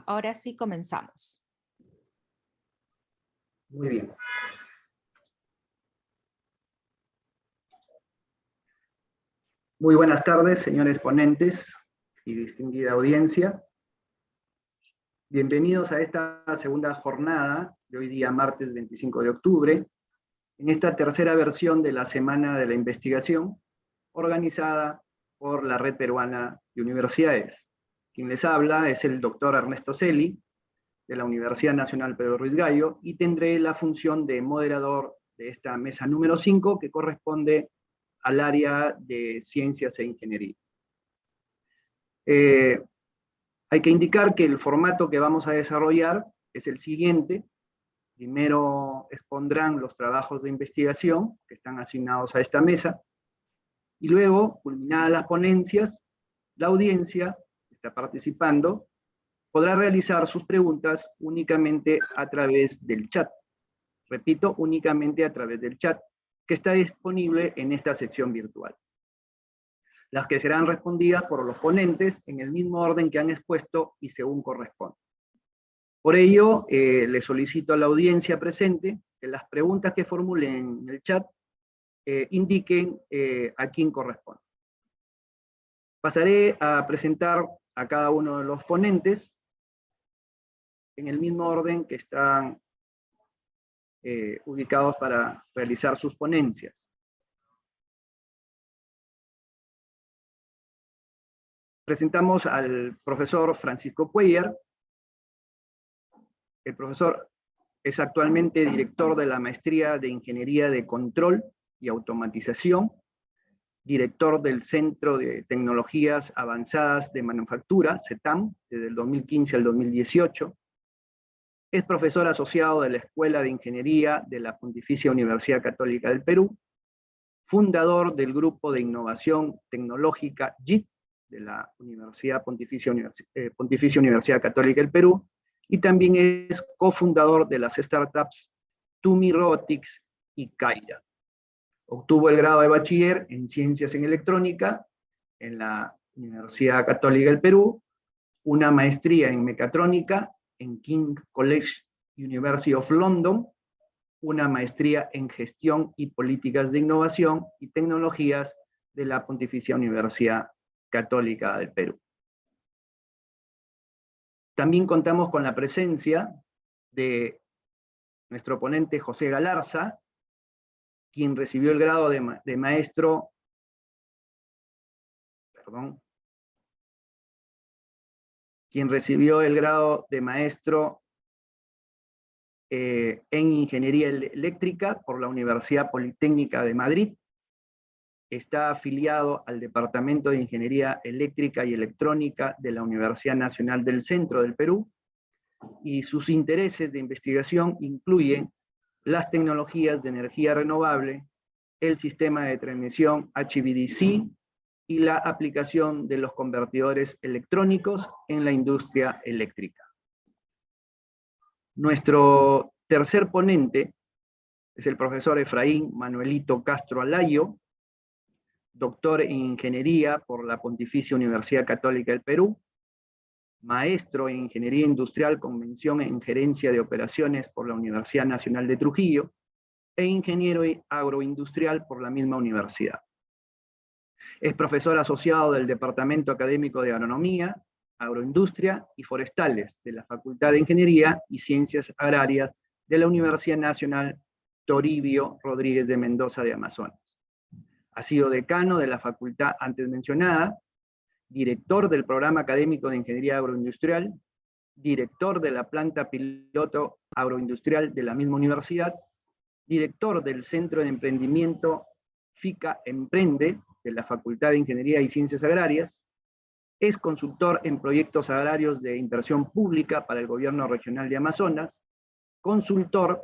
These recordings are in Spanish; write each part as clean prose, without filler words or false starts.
Ahora sí comenzamos. Muy bien. Muy buenas tardes, señores ponentes y distinguida audiencia. Bienvenidos a esta segunda jornada de hoy día, martes 25 de octubre, en esta tercera versión de la Semana de la Investigación, organizada por la Red Peruana de Universidades. Quien les habla es el doctor Ernesto Celi, de la Universidad Nacional Pedro Ruiz Gallo, y tendré la función de moderador de esta mesa número 5, que corresponde al área de Ciencias e Ingeniería. Hay que indicar que el formato que vamos a desarrollar es el siguiente. Primero expondrán los trabajos de investigación que están asignados a esta mesa, y luego, culminadas las ponencias, la audiencia que está participando podrá realizar sus preguntas únicamente a través del chat. Repito, únicamente a través del chat, que está disponible en esta sección virtual. Las que serán respondidas por los ponentes en el mismo orden que han expuesto y según corresponde. Por ello, le solicito a la audiencia presente que las preguntas que formulen en el chat indiquen a quién corresponde. Pasaré a presentar a cada uno de los ponentes en el mismo orden que están ubicados para realizar sus ponencias. Presentamos al profesor Francisco Cuellar. El profesor es actualmente director de la Maestría de Ingeniería de Control y Automatización, director del Centro de Tecnologías Avanzadas de Manufactura, CETAM, desde el 2015 al 2018. Es profesor asociado de la Escuela de Ingeniería de la Pontificia Universidad Católica del Perú, fundador del Grupo de Innovación Tecnológica JIT de la Pontificia Universidad Católica del Perú, y también es cofundador de las startups Tumi Robotics y Kaira. Obtuvo el grado de bachiller en Ciencias en Electrónica en la Universidad Católica del Perú, una maestría en Mecatrónica en King's College University of London, una maestría en Gestión y Políticas de Innovación y Tecnologías de la Pontificia Universidad Católica del Perú. También contamos con la presencia de nuestro ponente José Galarza, quien recibió el grado de maestro, quien recibió el grado de maestro en Ingeniería Eléctrica por la Universidad Politécnica de Madrid. Está afiliado al Departamento de Ingeniería Eléctrica y Electrónica de la Universidad Nacional del Centro del Perú, y sus intereses de investigación incluyen las tecnologías de energía renovable, el sistema de transmisión HVDC y la aplicación de los convertidores electrónicos en la industria eléctrica. Nuestro tercer ponente es el profesor Efraín Manuelito Castro Alayo, doctor en Ingeniería por la Pontificia Universidad Católica del Perú, maestro en Ingeniería Industrial con mención en Gerencia de Operaciones por la Universidad Nacional de Trujillo, e ingeniero agroindustrial por la misma universidad. Es profesor asociado del Departamento Académico de Agronomía, Agroindustria y Forestales de la Facultad de Ingeniería y Ciencias Agrarias de la Universidad Nacional Toribio Rodríguez de Mendoza de Amazonas. Ha sido decano de la facultad antes mencionada, director del Programa Académico de Ingeniería Agroindustrial, director de la planta piloto agroindustrial de la misma universidad, director del Centro de Emprendimiento FICA Emprende de la Facultad de Ingeniería y Ciencias Agrarias, es consultor en proyectos agrarios de inversión pública para el Gobierno Regional de Amazonas, consultor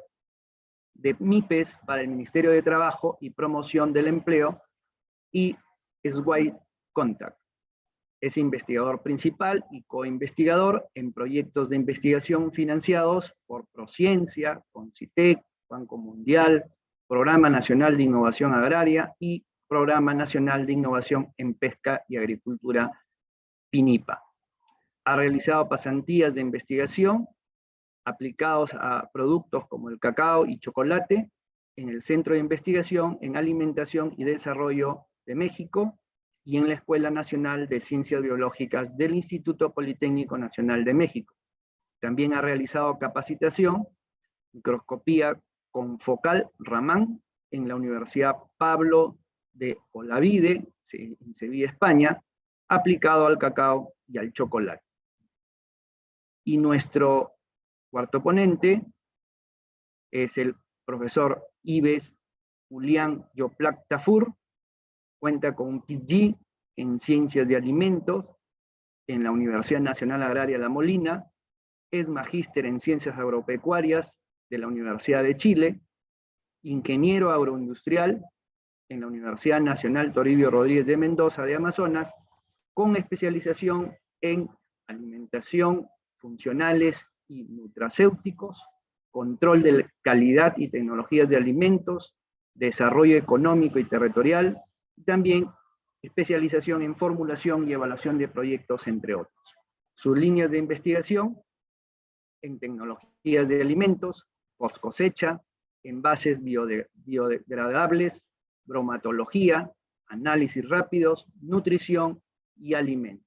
de MIPES para el Ministerio de Trabajo y Promoción del Empleo y SWAY Contact. Es investigador principal y coinvestigador en proyectos de investigación financiados por Prociencia, Concitec, Banco Mundial, Programa Nacional de Innovación Agraria y Programa Nacional de Innovación en Pesca y Agricultura, PINIPA. Ha realizado pasantías de investigación aplicados a productos como el cacao y chocolate en el Centro de Investigación en Alimentación y Desarrollo de México y en la Escuela Nacional de Ciencias Biológicas del Instituto Politécnico Nacional de México. También ha realizado capacitación, microscopía confocal Raman en la Universidad Pablo de Olavide, en Sevilla, España, aplicado al cacao y al chocolate. Y nuestro cuarto ponente es el profesor Ives Julián Yoplac Tafur, cuenta con un PG en Ciencias de Alimentos en la Universidad Nacional Agraria La Molina, es magíster en Ciencias Agropecuarias de la Universidad de Chile, ingeniero agroindustrial en la Universidad Nacional Toribio Rodríguez de Mendoza de Amazonas, con especialización en alimentación, funcionales y nutracéuticos, control de calidad y tecnologías de alimentos, desarrollo económico y territorial, y también especialización en formulación y evaluación de proyectos, entre otros. Sus líneas de investigación en tecnologías de alimentos, post cosecha, envases biodegradables, bromatología, análisis rápidos, nutrición y alimentos.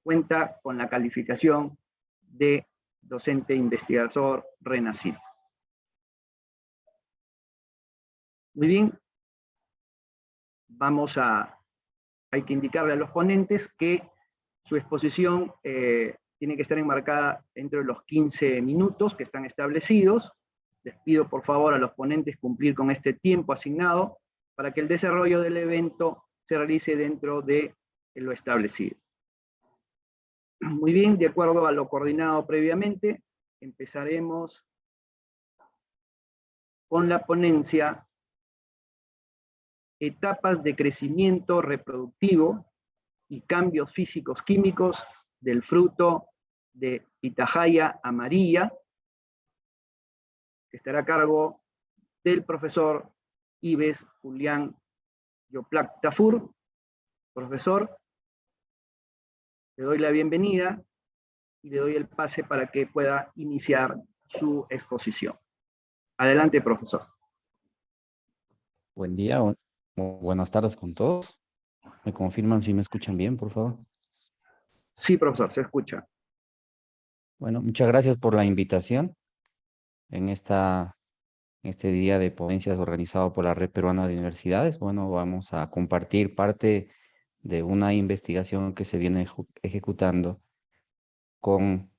Cuenta con la calificación de docente investigador renacido. Muy bien, hay que indicarle a los ponentes que su exposición tiene que estar enmarcada dentro de los 15 minutos que están establecidos. Les pido por favor a los ponentes cumplir con este tiempo asignado para que el desarrollo del evento se realice dentro de lo establecido. Muy bien, de acuerdo a lo coordinado previamente, empezaremos con la ponencia Etapas de crecimiento reproductivo y cambios físicos químicos del fruto de pitahaya amarilla, que estará a cargo del profesor Ives Julián Yoplac Tafur. Profesor, le doy la bienvenida y le doy el pase para que pueda iniciar su exposición. Adelante, profesor. Buen día, buenas tardes con todos. ¿Me confirman si me escuchan bien, por favor? Sí, profesor, se escucha. Bueno, muchas gracias por la invitación en este día de ponencias organizado por la Red Peruana de Universidades. Bueno, vamos a compartir parte de una investigación que se viene ejecutando con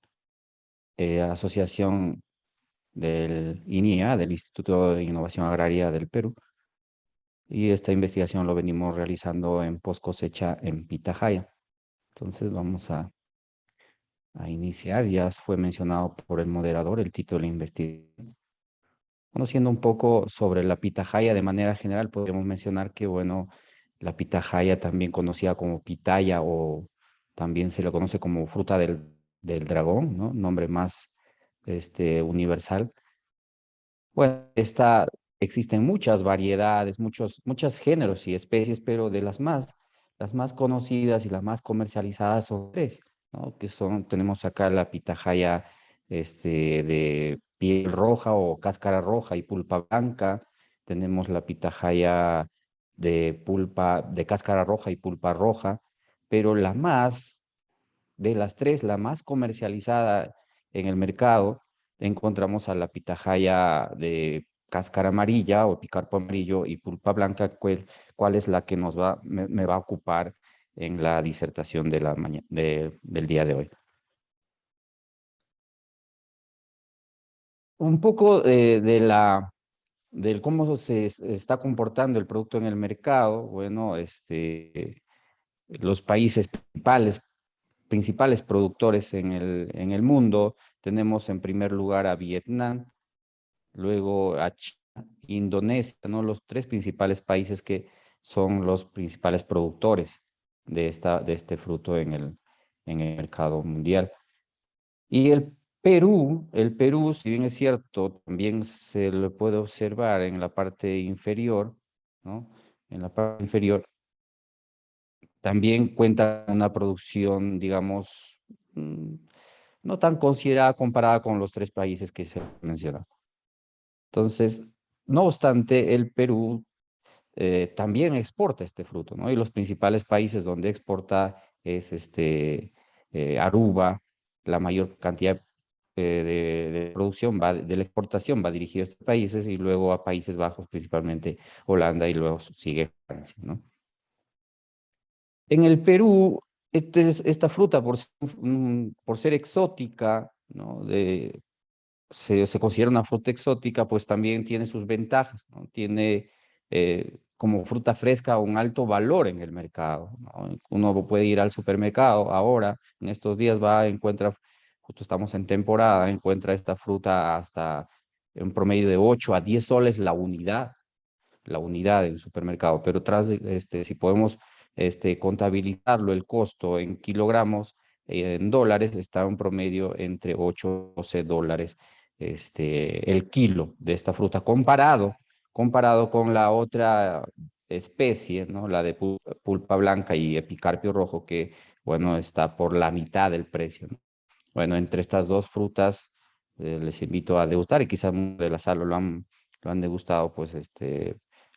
asociación del INIA, del Instituto de Innovación Agraria del Perú. Y esta investigación lo venimos realizando en post cosecha en pitahaya. Entonces vamos a iniciar. Ya fue mencionado por el moderador el título de la investigación. Conociendo un poco sobre la pitahaya de manera general, podríamos mencionar que, bueno, la pitahaya, también conocida como pitaya o también se le conoce como fruta del dragón, ¿no? Nombre más universal. Bueno, existen muchas variedades, muchos géneros y especies, pero de las más conocidas y las más comercializadas son tres, ¿no? Tenemos acá la pitahaya de piel roja o cáscara roja y pulpa blanca. Tenemos la pitahaya de cáscara roja y pulpa roja, pero de las tres, la más comercializada en el mercado, encontramos a la pitahaya de cáscara amarilla o picarpo amarillo y pulpa blanca, cuál es la que me va a ocupar en la disertación del día de hoy. Un poco del cómo se está comportando el producto en el mercado. Bueno, los países principales productores en el mundo, tenemos en primer lugar a Vietnam, luego a China, Indonesia, ¿no? Los tres principales países que son los principales productores de este fruto en el mercado mundial. Y el Perú, si bien es cierto, también se lo puede observar en la parte inferior, ¿no? En la parte inferior, también cuenta con una producción, digamos, no tan considerada comparada con los 3 países que se mencionan. Entonces, no obstante, el Perú también exporta este fruto, ¿no? Y los principales países donde exporta es Aruba. La mayor cantidad de producción de la exportación va dirigida a estos países y luego a Países Bajos, principalmente Holanda, y luego sigue Francia, ¿no? En el Perú, esta fruta, por ser exótica, ¿no? Se considera una fruta exótica, pues también tiene sus ventajas, ¿no? Tiene como fruta fresca un alto valor en el mercado, ¿no? Uno puede ir al supermercado ahora, en estos días encuentra, justo estamos en temporada, encuentra esta fruta hasta un promedio de 8 a 10 soles la unidad en el supermercado, pero si podemos contabilizarlo, el costo en kilogramos, en dólares, está un promedio entre 8 y 12 dólares el kilo de esta fruta, comparado con la otra especie, ¿no? La de pulpa blanca y epicarpio rojo, que, bueno, está por la mitad del precio, ¿no? Bueno, entre estas dos frutas les invito a degustar, y quizás de la sala lo han degustado, pues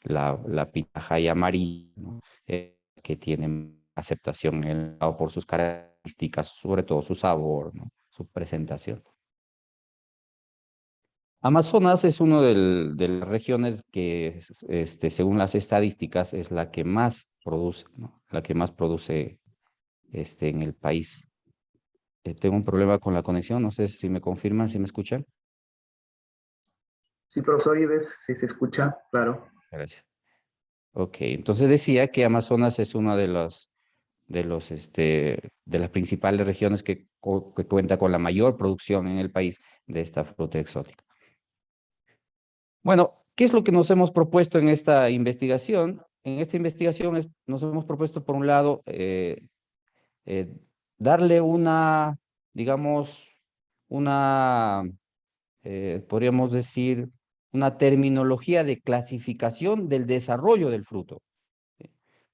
la pitahaya amarilla, ¿no? Que tiene aceptación en el mercado por sus características, sobre todo su sabor, ¿no? Su presentación. Amazonas es una de las regiones que, según las estadísticas, es la que más produce, ¿no? La que más produce en el país. Tengo un problema con la conexión, no sé si me confirman, si me escuchan. Sí, profesor Ives, si se escucha, claro. Gracias. Ok, entonces decía que Amazonas es una de las principales regiones que cuenta con la mayor producción en el país de esta fruta exótica. Bueno, ¿qué es lo que nos hemos propuesto en esta investigación? En esta investigación nos hemos propuesto, por un lado, darle digamos, podríamos decir, una terminología de clasificación del desarrollo del fruto, ¿sí?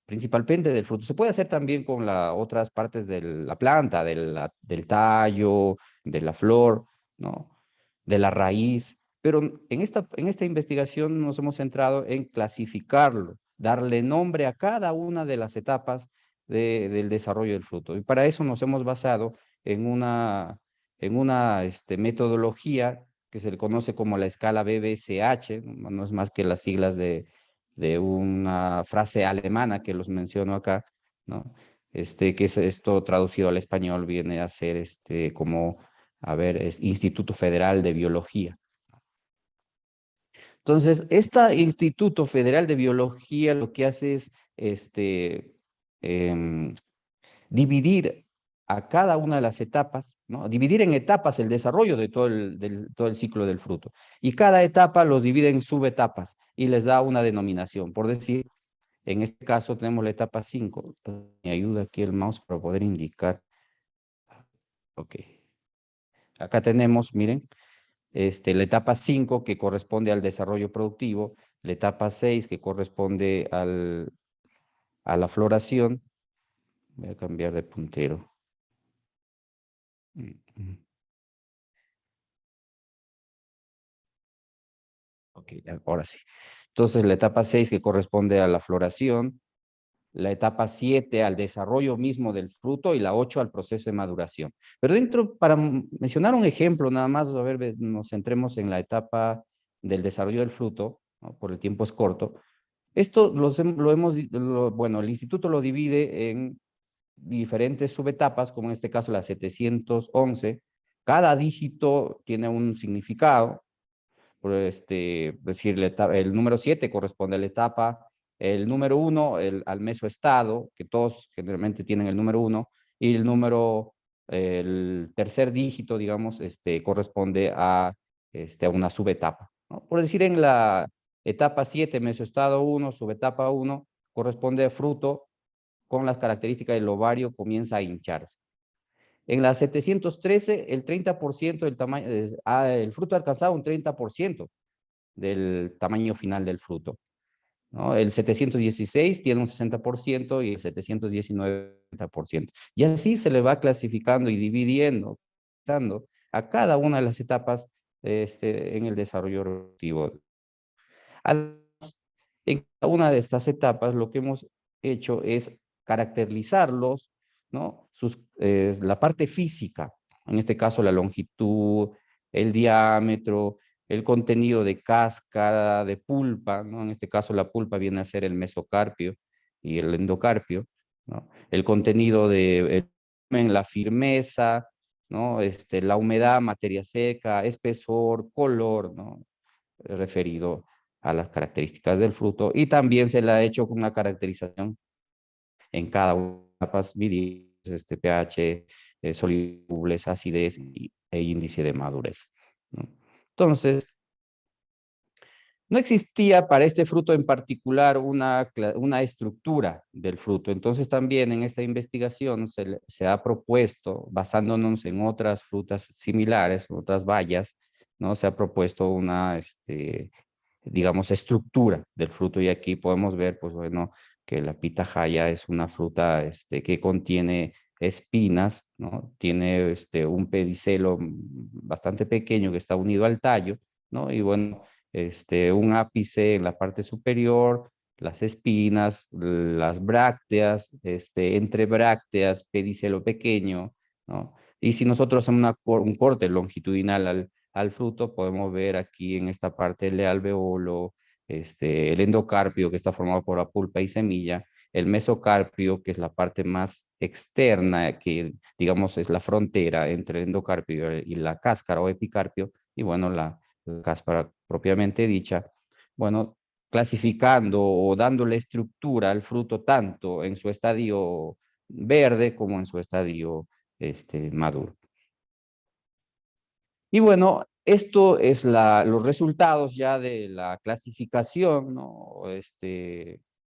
Principalmente del fruto. Se puede hacer también con otras partes de la planta, del tallo, de la flor, ¿no? De la raíz, pero en esta investigación nos hemos centrado en clasificarlo, darle nombre a cada una de las etapas del desarrollo del fruto. Y para eso nos hemos basado en una metodología que se le conoce como la escala BBCH, no es más que las siglas de una frase alemana que los menciono acá, ¿no? Que es esto traducido al español viene a ser como, a ver, es Instituto Federal de Biología. Entonces, este Instituto Federal de Biología lo que hace es em, dividir a cada una de las etapas, ¿no? Dividir en etapas el desarrollo de todo el ciclo del fruto. Y cada etapa los divide en subetapas y les da una denominación. Por decir, en este caso tenemos la etapa 5. Me ayuda aquí el mouse para poder indicar. Ok. Acá tenemos, miren, la etapa 5 que corresponde al desarrollo productivo, la etapa 6 que corresponde a la floración. Voy a cambiar de puntero. Ok, ahora sí. Entonces, la etapa 6 que corresponde a la floración, la etapa 7 al desarrollo mismo del fruto y la 8 al proceso de maduración. Pero para mencionar un ejemplo nada más, a ver, nos centremos en la etapa del desarrollo del fruto, ¿no? Por el tiempo es corto. Esto bueno, el instituto lo divide en diferentes subetapas, como en este caso la 711. Cada dígito tiene un significado. Por decir, el número 7 corresponde a la etapa, el número 1 al mesoestado, que todos generalmente tienen el número 1, y el tercer dígito, digamos, corresponde a una subetapa, ¿no? Por decir, en la etapa 7, mesoestado 1, subetapa 1, corresponde a fruto con las características del ovario, comienza a hincharse. En la 713, el 30% del tamaño, el fruto ha alcanzado un 30% del tamaño final del fruto, ¿no? El 716 tiene un 60% y el 719 un 30%. Y así se le va clasificando y dividiendo caracterizando a cada una de las etapas en el desarrollo reproductivo. Además, en cada una de estas etapas lo que hemos hecho es caracterizarlos, ¿no? La parte física, en este caso la longitud, el diámetro, el contenido de cáscara, de pulpa, ¿no? En este caso la pulpa viene a ser el mesocarpio y el endocarpio, ¿no? El contenido de la firmeza, ¿no? La humedad, materia seca, espesor, color, ¿no? Referido a las características del fruto, y también se le ha hecho una caracterización en cada una de las etapas, midiendo pH, solubles, acidez e índice de madurez, ¿no? Entonces, no existía para este fruto en particular una estructura del fruto. Entonces también en esta investigación se ha propuesto, basándonos en otras frutas similares, otras bayas, ¿no? Se ha propuesto una, digamos, estructura del fruto, y aquí podemos ver, pues bueno, que la pitahaya es una fruta que contiene espinas, ¿no? Tiene un pedicelo bastante pequeño que está unido al tallo, ¿no? Y bueno, un ápice en la parte superior, las espinas, las brácteas, entre brácteas, pedicelo pequeño, ¿no? Y si nosotros hacemos un corte longitudinal al fruto, podemos ver aquí en esta parte el alveolo, el endocarpio, que está formado por la pulpa y semilla, el mesocarpio, que es la parte más externa, que digamos es la frontera entre el endocarpio y la cáscara o epicarpio, y bueno, la cáscara propiamente dicha. Bueno, clasificando o dándole estructura al fruto tanto en su estadio verde como en su estadio maduro. Y bueno, esto es los resultados ya de la clasificación, ¿no?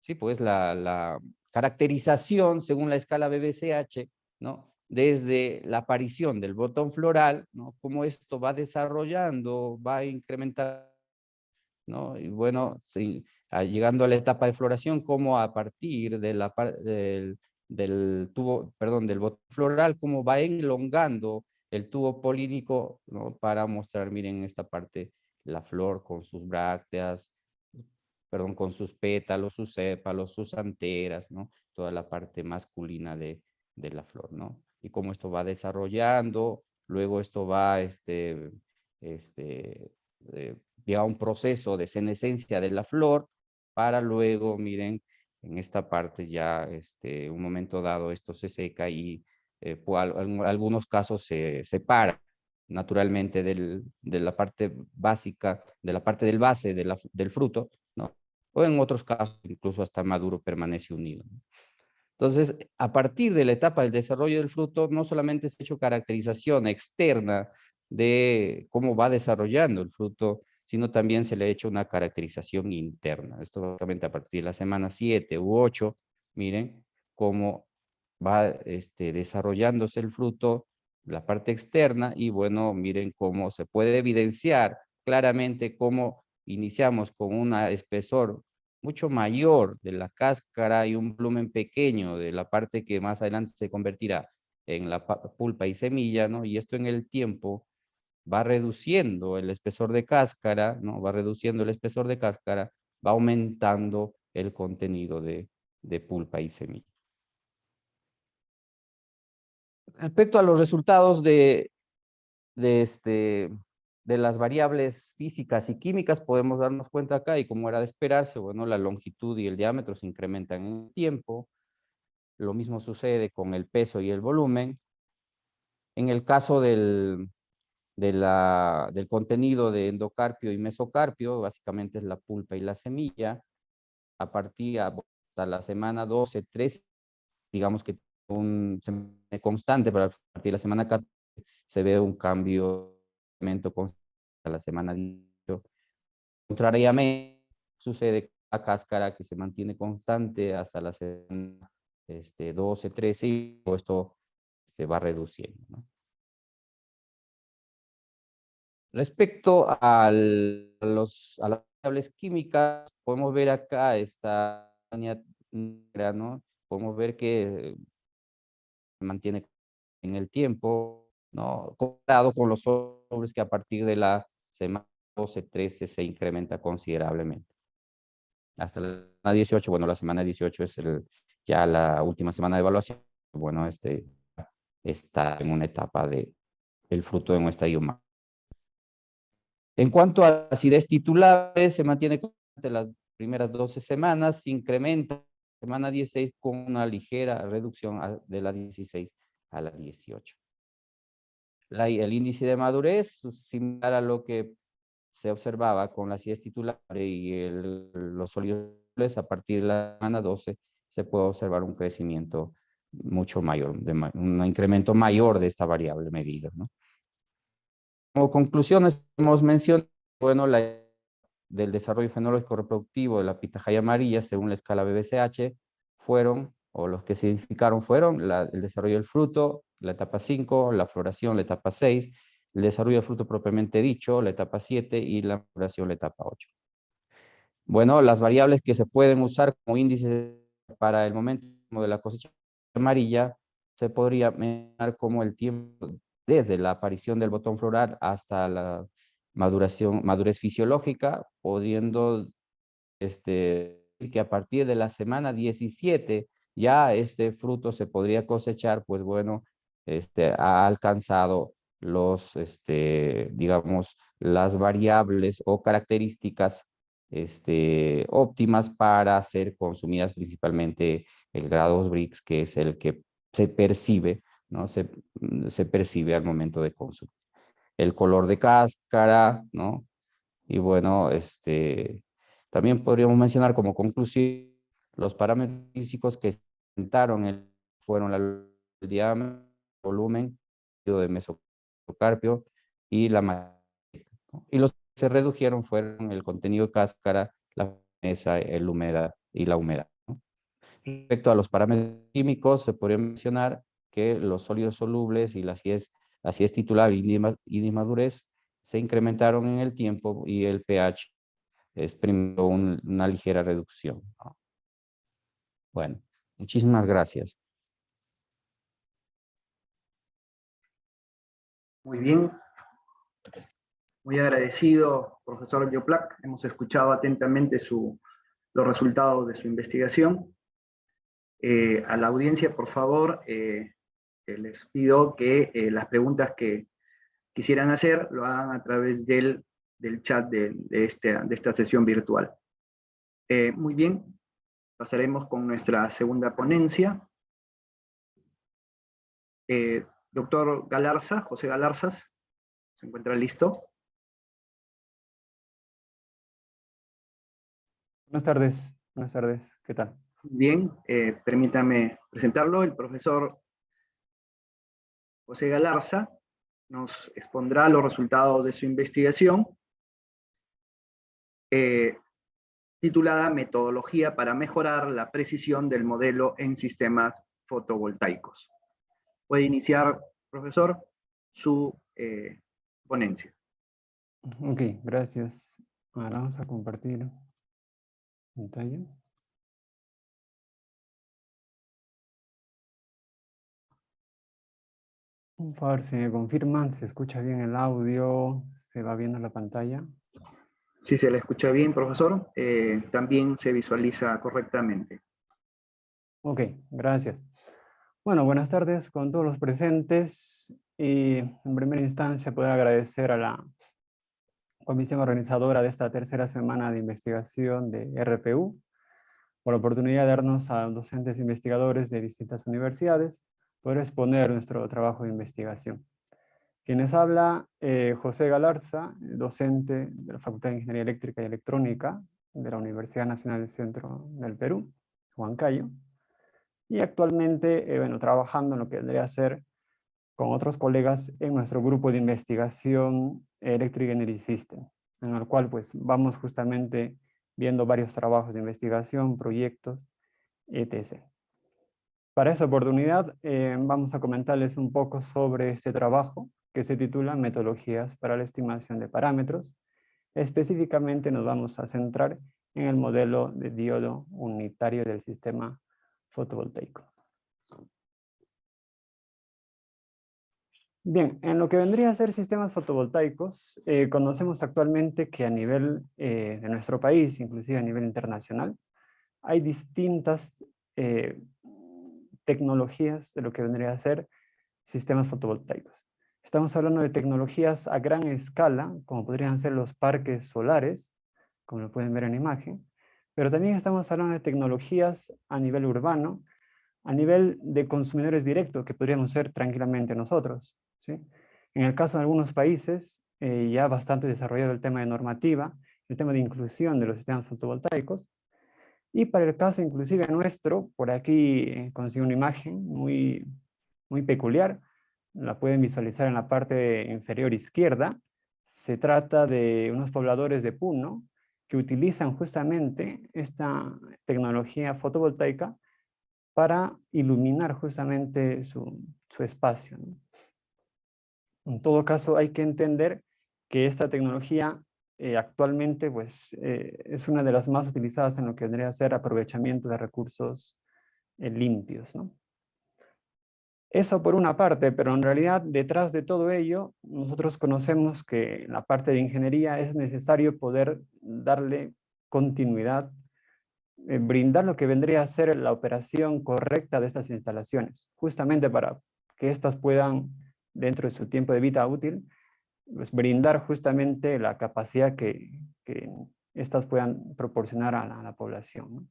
Sí, pues la caracterización según la escala BBCH, ¿no? Desde la aparición del botón floral, ¿no? Cómo esto va desarrollando, va incrementando, ¿no? Y bueno, sí, llegando a la etapa de floración, cómo a partir de del tubo, perdón, del botón floral, cómo va elongando el tubo polínico, ¿no? Para mostrar, miren, esta parte, la flor con sus brácteas, perdón, con sus pétalos, sus sépalos, sus anteras, ¿no? Toda la parte masculina de la flor, ¿no? Y cómo esto va desarrollando, luego esto va, llega a un proceso de senescencia de la flor, para luego, miren, en esta parte ya, un momento dado, esto se seca y en algunos casos se separa naturalmente de la parte básica, de la parte del base del fruto, ¿no? O en otros casos, incluso hasta maduro permanece unido, ¿no? Entonces, a partir de la etapa del desarrollo del fruto, no solamente se ha hecho caracterización externa de cómo va desarrollando el fruto, sino también se le ha hecho una caracterización interna. Esto básicamente a partir de la semana 7 u 8, miren cómo va desarrollándose el fruto, la parte externa, y bueno, miren cómo se puede evidenciar claramente cómo iniciamos con un espesor mucho mayor de la cáscara y un volumen pequeño de la parte que más adelante se convertirá en la pulpa y semilla, ¿no? Y esto en el tiempo va reduciendo el espesor de cáscara, ¿no? Va reduciendo el espesor de cáscara, va aumentando el contenido de pulpa y semilla. Respecto a los resultados de las variables físicas y químicas, podemos darnos cuenta acá, y como era de esperarse, bueno, la longitud y el diámetro se incrementan en el tiempo. Lo mismo sucede con el peso y el volumen. En el caso del contenido de endocarpio y mesocarpio, básicamente es la pulpa y la semilla, a partir hasta la semana 12, 13, digamos que un constante, pero a partir de la semana 14 se ve un cambio constante a la semana 18. Contrariamente, sucede con la cáscara, que se mantiene constante hasta la semana 12, 13, y esto se va reduciendo, ¿no? Respecto a las variables químicas, podemos ver acá esta línea negra, ¿no? Podemos ver que se mantiene en el tiempo. ¿no? Comparado con los solubles que a partir de la semana 12-13 se incrementa considerablemente. Hasta la semana 18, bueno, la semana 18 es ya la última semana de evaluación. Bueno, está en una etapa de el fruto en un estadio más. En cuanto a acidez titulares, se mantiene durante las primeras 12 semanas, se incrementa semana 16 con una ligera reducción de la 16 a la 18. El índice de madurez, similar a lo que se observaba con la acidez titular y los sólidos, a partir de la semana 12 se puede observar un crecimiento mucho mayor, un incremento mayor de esta variable medida, ¿no? Como conclusiones, hemos mencionado, bueno, del desarrollo fenológico reproductivo de la pitahaya amarilla según la escala BBCH fueron, o los que se identificaron fueron, el desarrollo del fruto, la etapa 5, la floración, la etapa 6, el desarrollo del fruto propiamente dicho, la etapa 7, y la floración, la etapa 8. Bueno, las variables que se pueden usar como índice para el momento de la cosecha amarilla se podría mencionar como el tiempo desde la aparición del botón floral hasta la madurez fisiológica, pudiendo que a partir de la semana 17 ya este fruto se podría cosechar, pues bueno, ha alcanzado digamos, las variables o características óptimas para ser consumidas, principalmente el grado Brix, que es el que se percibe, ¿no? Se percibe al momento de consumo. El color de cáscara, ¿no? Y bueno, también podríamos mencionar como conclusión los parámetros físicos que se presentaron fueron el diámetro, el volumen de mesocarpio y la magnética, ¿no? Y los que se redujeron fueron el contenido de cáscara, la firmeza, la humedad y la humedad, ¿no? Respecto a los parámetros químicos, se podría mencionar que los sólidos solubles y la acidez titular y madurez se incrementaron en el tiempo y el pH experimentó una ligera reducción, ¿no? Bueno, muchísimas gracias. Muy bien. Muy agradecido, profesor Yoplac. Hemos escuchado atentamente los resultados de su investigación. A la audiencia, por favor, les pido que las preguntas que quisieran hacer lo hagan a través del chat de esta sesión virtual. Muy bien, pasaremos con nuestra segunda ponencia. Doctor Galarza, José Galarzas, ¿se encuentra listo? Buenas tardes, ¿qué tal? Bien, permítame presentarlo. El profesor José Galarza nos expondrá los resultados de su investigación titulada Metodología para mejorar la precisión del modelo en sistemas fotovoltaicos. Puede iniciar, profesor, su ponencia. Ok, gracias. Ahora vamos a compartir pantalla. Por favor, si me confirman, se escucha bien el audio, se va viendo la pantalla. Si se le escucha bien, profesor, también se visualiza correctamente. Ok, gracias. Bueno, buenas tardes con todos los presentes. Y en primera instancia, puedo agradecer a la comisión organizadora de esta tercera semana de investigación de RPU por la oportunidad de darnos a docentes investigadores de distintas universidades poder exponer nuestro trabajo de investigación. Quienes habla, José Galarza, docente de la Facultad de Ingeniería Eléctrica y Electrónica de la Universidad Nacional del Centro del Perú, Huancayo, y actualmente, bueno, trabajando en lo que vendría a ser con otros colegas en nuestro grupo de investigación Electric Energy System, en el cual pues vamos justamente viendo varios trabajos de investigación, proyectos, etc. Para esta oportunidad vamos a comentarles un poco sobre este trabajo que se titula Metodologías para la estimación de parámetros. Específicamente nos vamos a centrar en el modelo de diodo unitario del sistema fotovoltaico. Bien, en lo que vendría a ser sistemas fotovoltaicos, conocemos actualmente que a nivel de nuestro país, inclusive a nivel internacional, hay distintas tecnologías de lo que vendría a ser sistemas fotovoltaicos. Estamos hablando de tecnologías a gran escala, como podrían ser los parques solares, como lo pueden ver en la imagen, pero también estamos hablando de tecnologías a nivel urbano, a nivel de consumidores directos, que podríamos ser tranquilamente nosotros, ¿sí? En el caso de algunos países, ya bastante desarrollado el tema de normativa, el tema de inclusión de los sistemas fotovoltaicos, y para el caso inclusive nuestro, por aquí consigo una imagen muy peculiar, la pueden visualizar en la parte inferior izquierda. Se trata de unos pobladores de Puno que utilizan justamente esta tecnología fotovoltaica para iluminar justamente su espacio, ¿no? En todo caso, hay que entender que esta tecnología actualmente pues, es una de las más utilizadas en lo que vendría a ser aprovechamiento de recursos limpios, ¿no? Eso por una parte, pero en realidad detrás de todo ello, nosotros conocemos que en la parte de ingeniería es necesario poder darle continuidad, brindar lo que vendría a ser la operación correcta de estas instalaciones, justamente para que éstas puedan, dentro de su tiempo de vida útil, pues brindar justamente la capacidad que éstas puedan proporcionar a la población, ¿no?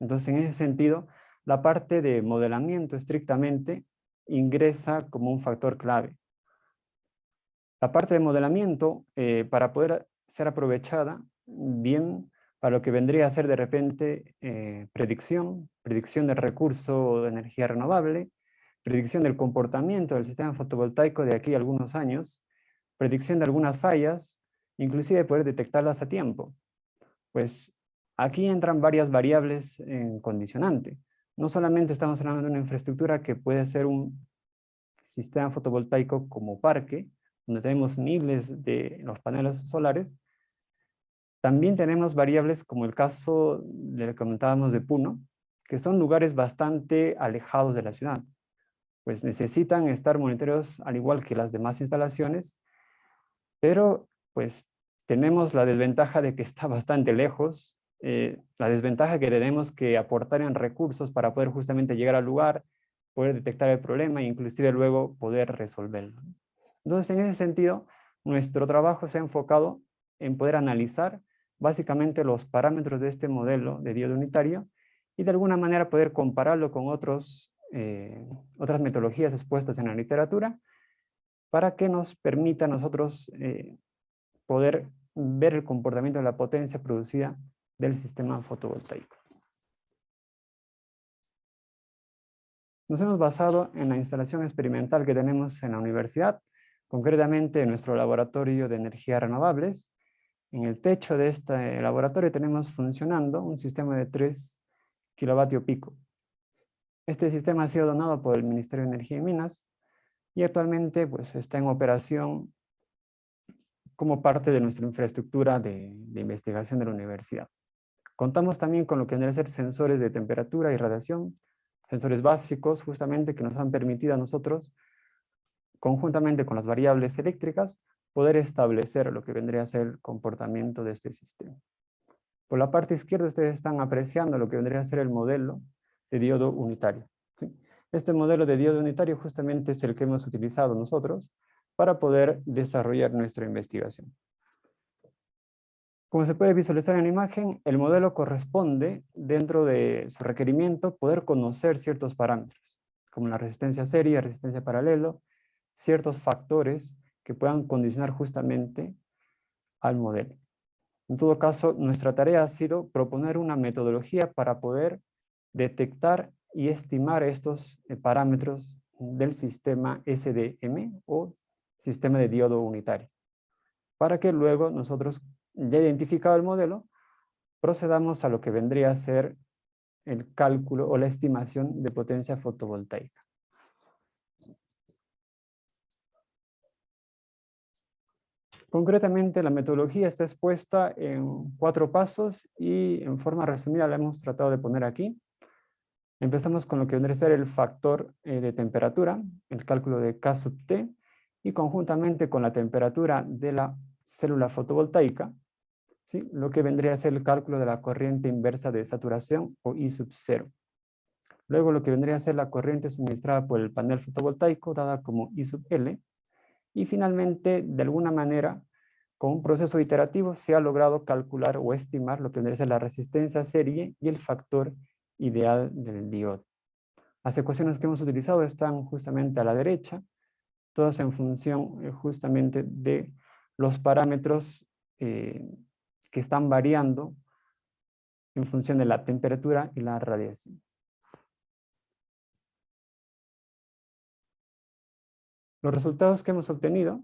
Entonces, en ese sentido, la parte de modelamiento estrictamente ingresa como un factor clave. La parte de modelamiento, para poder ser aprovechada bien para lo que vendría a ser de repente predicción del recurso de energía renovable, predicción del comportamiento del sistema fotovoltaico de aquí a algunos años, predicción de algunas fallas, inclusive poder detectarlas a tiempo. Pues aquí entran varias variables en condicionante. No solamente estamos hablando de una infraestructura que puede ser un sistema fotovoltaico como parque, donde tenemos miles de los paneles solares, también tenemos variables como el caso de lo que comentábamos de Puno, que son lugares bastante alejados de la ciudad. Pues necesitan estar monitoreados al igual que las demás instalaciones, pero pues tenemos la desventaja de que está bastante lejos, la desventaja que tenemos que aportar en recursos para poder justamente llegar al lugar, poder detectar el problema e inclusive luego poder resolverlo. Entonces, en ese sentido, nuestro trabajo se ha enfocado en poder analizar básicamente los parámetros de este modelo de diodo unitario y de alguna manera poder compararlo con otras metodologías expuestas en la literatura para que nos permita a nosotros poder ver el comportamiento de la potencia producida del sistema fotovoltaico. Nos hemos basado en la instalación experimental que tenemos en la universidad, concretamente en nuestro laboratorio de energías renovables. En el techo de este laboratorio tenemos funcionando un sistema de 3 kilovatios pico. Este sistema ha sido donado por el Ministerio de Energía y Minas y actualmente pues, está en operación como parte de nuestra infraestructura de investigación de la universidad. Contamos también con lo que deben ser sensores de temperatura y radiación, sensores básicos justamente que nos han permitido a nosotros, conjuntamente con las variables eléctricas, poder establecer lo que vendría a ser el comportamiento de este sistema. Por la parte izquierda ustedes están apreciando lo que vendría a ser el modelo de diodo unitario, ¿sí? Este modelo de diodo unitario justamente es el que hemos utilizado nosotros para poder desarrollar nuestra investigación. Como se puede visualizar en la imagen, el modelo corresponde, dentro de su requerimiento, poder conocer ciertos parámetros, como la resistencia serie, resistencia paralelo, ciertos factores que puedan condicionar justamente al modelo. En todo caso, nuestra tarea ha sido proponer una metodología para poder detectar y estimar estos parámetros del sistema SDM o sistema de diodo unitario, para que luego nosotros, ya identificado el modelo, procedamos a lo que vendría a ser el cálculo o la estimación de potencia fotovoltaica. Concretamente, la metodología está expuesta en 4 pasos y en forma resumida la hemos tratado de poner aquí. Empezamos con lo que vendría a ser el factor de temperatura, el cálculo de K sub T, y conjuntamente con la temperatura de la célula fotovoltaica, ¿sí? Lo que vendría a ser el cálculo de la corriente inversa de saturación o I sub 0. Luego lo que vendría a ser la corriente suministrada por el panel fotovoltaico dada como I sub L. Y finalmente, de alguna manera, con un proceso iterativo se ha logrado calcular o estimar lo que vendría a ser la resistencia serie y el factor ideal del diodo. Las ecuaciones que hemos utilizado están justamente a la derecha, todas en función justamente de los parámetros que están variando en función de la temperatura y la radiación. Los resultados que hemos obtenido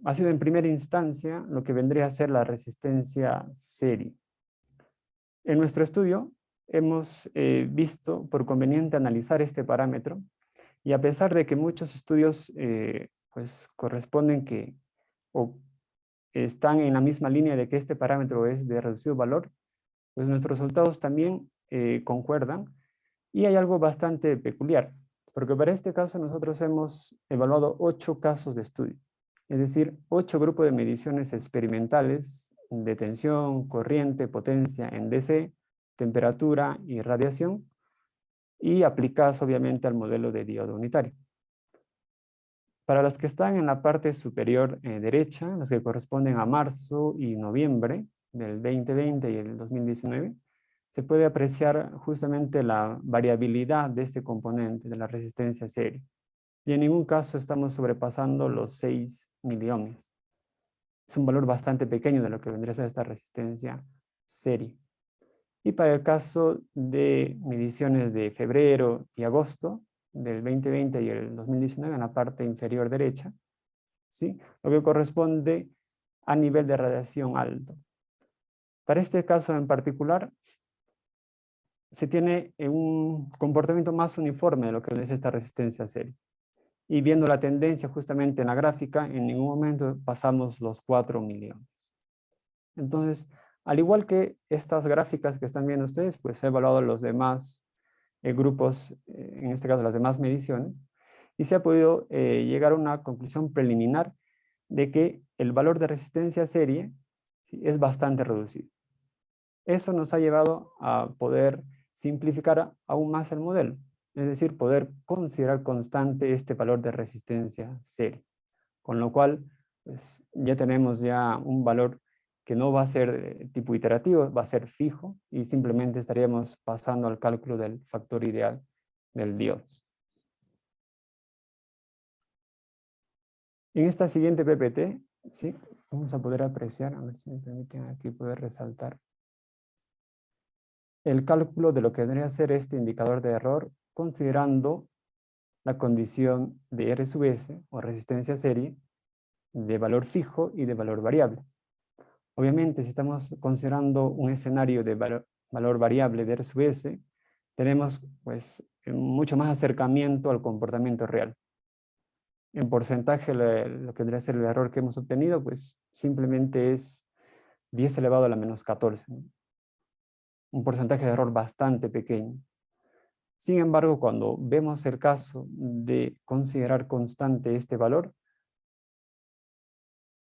ha sido en primera instancia lo que vendría a ser la resistencia serie. En nuestro estudio hemos visto por conveniente analizar este parámetro y a pesar de que muchos estudios pues corresponden que o están en la misma línea de que este parámetro es de reducido valor, pues nuestros resultados también concuerdan y hay algo bastante peculiar, porque para este caso nosotros hemos evaluado 8 casos de estudio, es decir, 8 grupos de mediciones experimentales de tensión, corriente, potencia en DC, temperatura y radiación, y aplicadas obviamente al modelo de diodo unitario. Para las que están en la parte superior derecha, las que corresponden a marzo y noviembre del 2020 y el 2019, se puede apreciar justamente la variabilidad de este componente de la resistencia serie. Y en ningún caso estamos sobrepasando los 6 miliohmios. Es un valor bastante pequeño de lo que vendría a ser esta resistencia serie. Y para el caso de mediciones de febrero y agosto del 2020 y el 2019 en la parte inferior derecha, ¿sí? Lo que corresponde a nivel de radiación alto. Para este caso en particular, se tiene un comportamiento más uniforme de lo que es esta resistencia serie. Y viendo la tendencia justamente en la gráfica, en ningún momento pasamos los 4 miliones. Entonces, al igual que estas gráficas que están viendo ustedes, pues he evaluado los demás grupos, en este caso las demás mediciones, y se ha podido llegar a una conclusión preliminar de que el valor de resistencia serie, ¿sí?, es bastante reducido. Eso nos ha llevado a poder simplificar aún más el modelo, es decir, poder considerar constante este valor de resistencia serie, con lo cual pues, ya tenemos ya un valor que no va a ser tipo iterativo, va a ser fijo y simplemente estaríamos pasando al cálculo del factor ideal del diodo. En esta siguiente PPT, ¿sí?, vamos a poder apreciar, a ver si me permiten aquí poder resaltar, el cálculo de lo que debería ser este indicador de error considerando la condición de R sub S o resistencia serie de valor fijo y de valor variable. Obviamente, si estamos considerando un escenario de valor variable de R sub S, tenemos pues, mucho más acercamiento al comportamiento real. En porcentaje, lo que debería ser el error que hemos obtenido, pues simplemente es 10 elevado a la menos 14, ¿no? Un porcentaje de error bastante pequeño. Sin embargo, cuando vemos el caso de considerar constante este valor,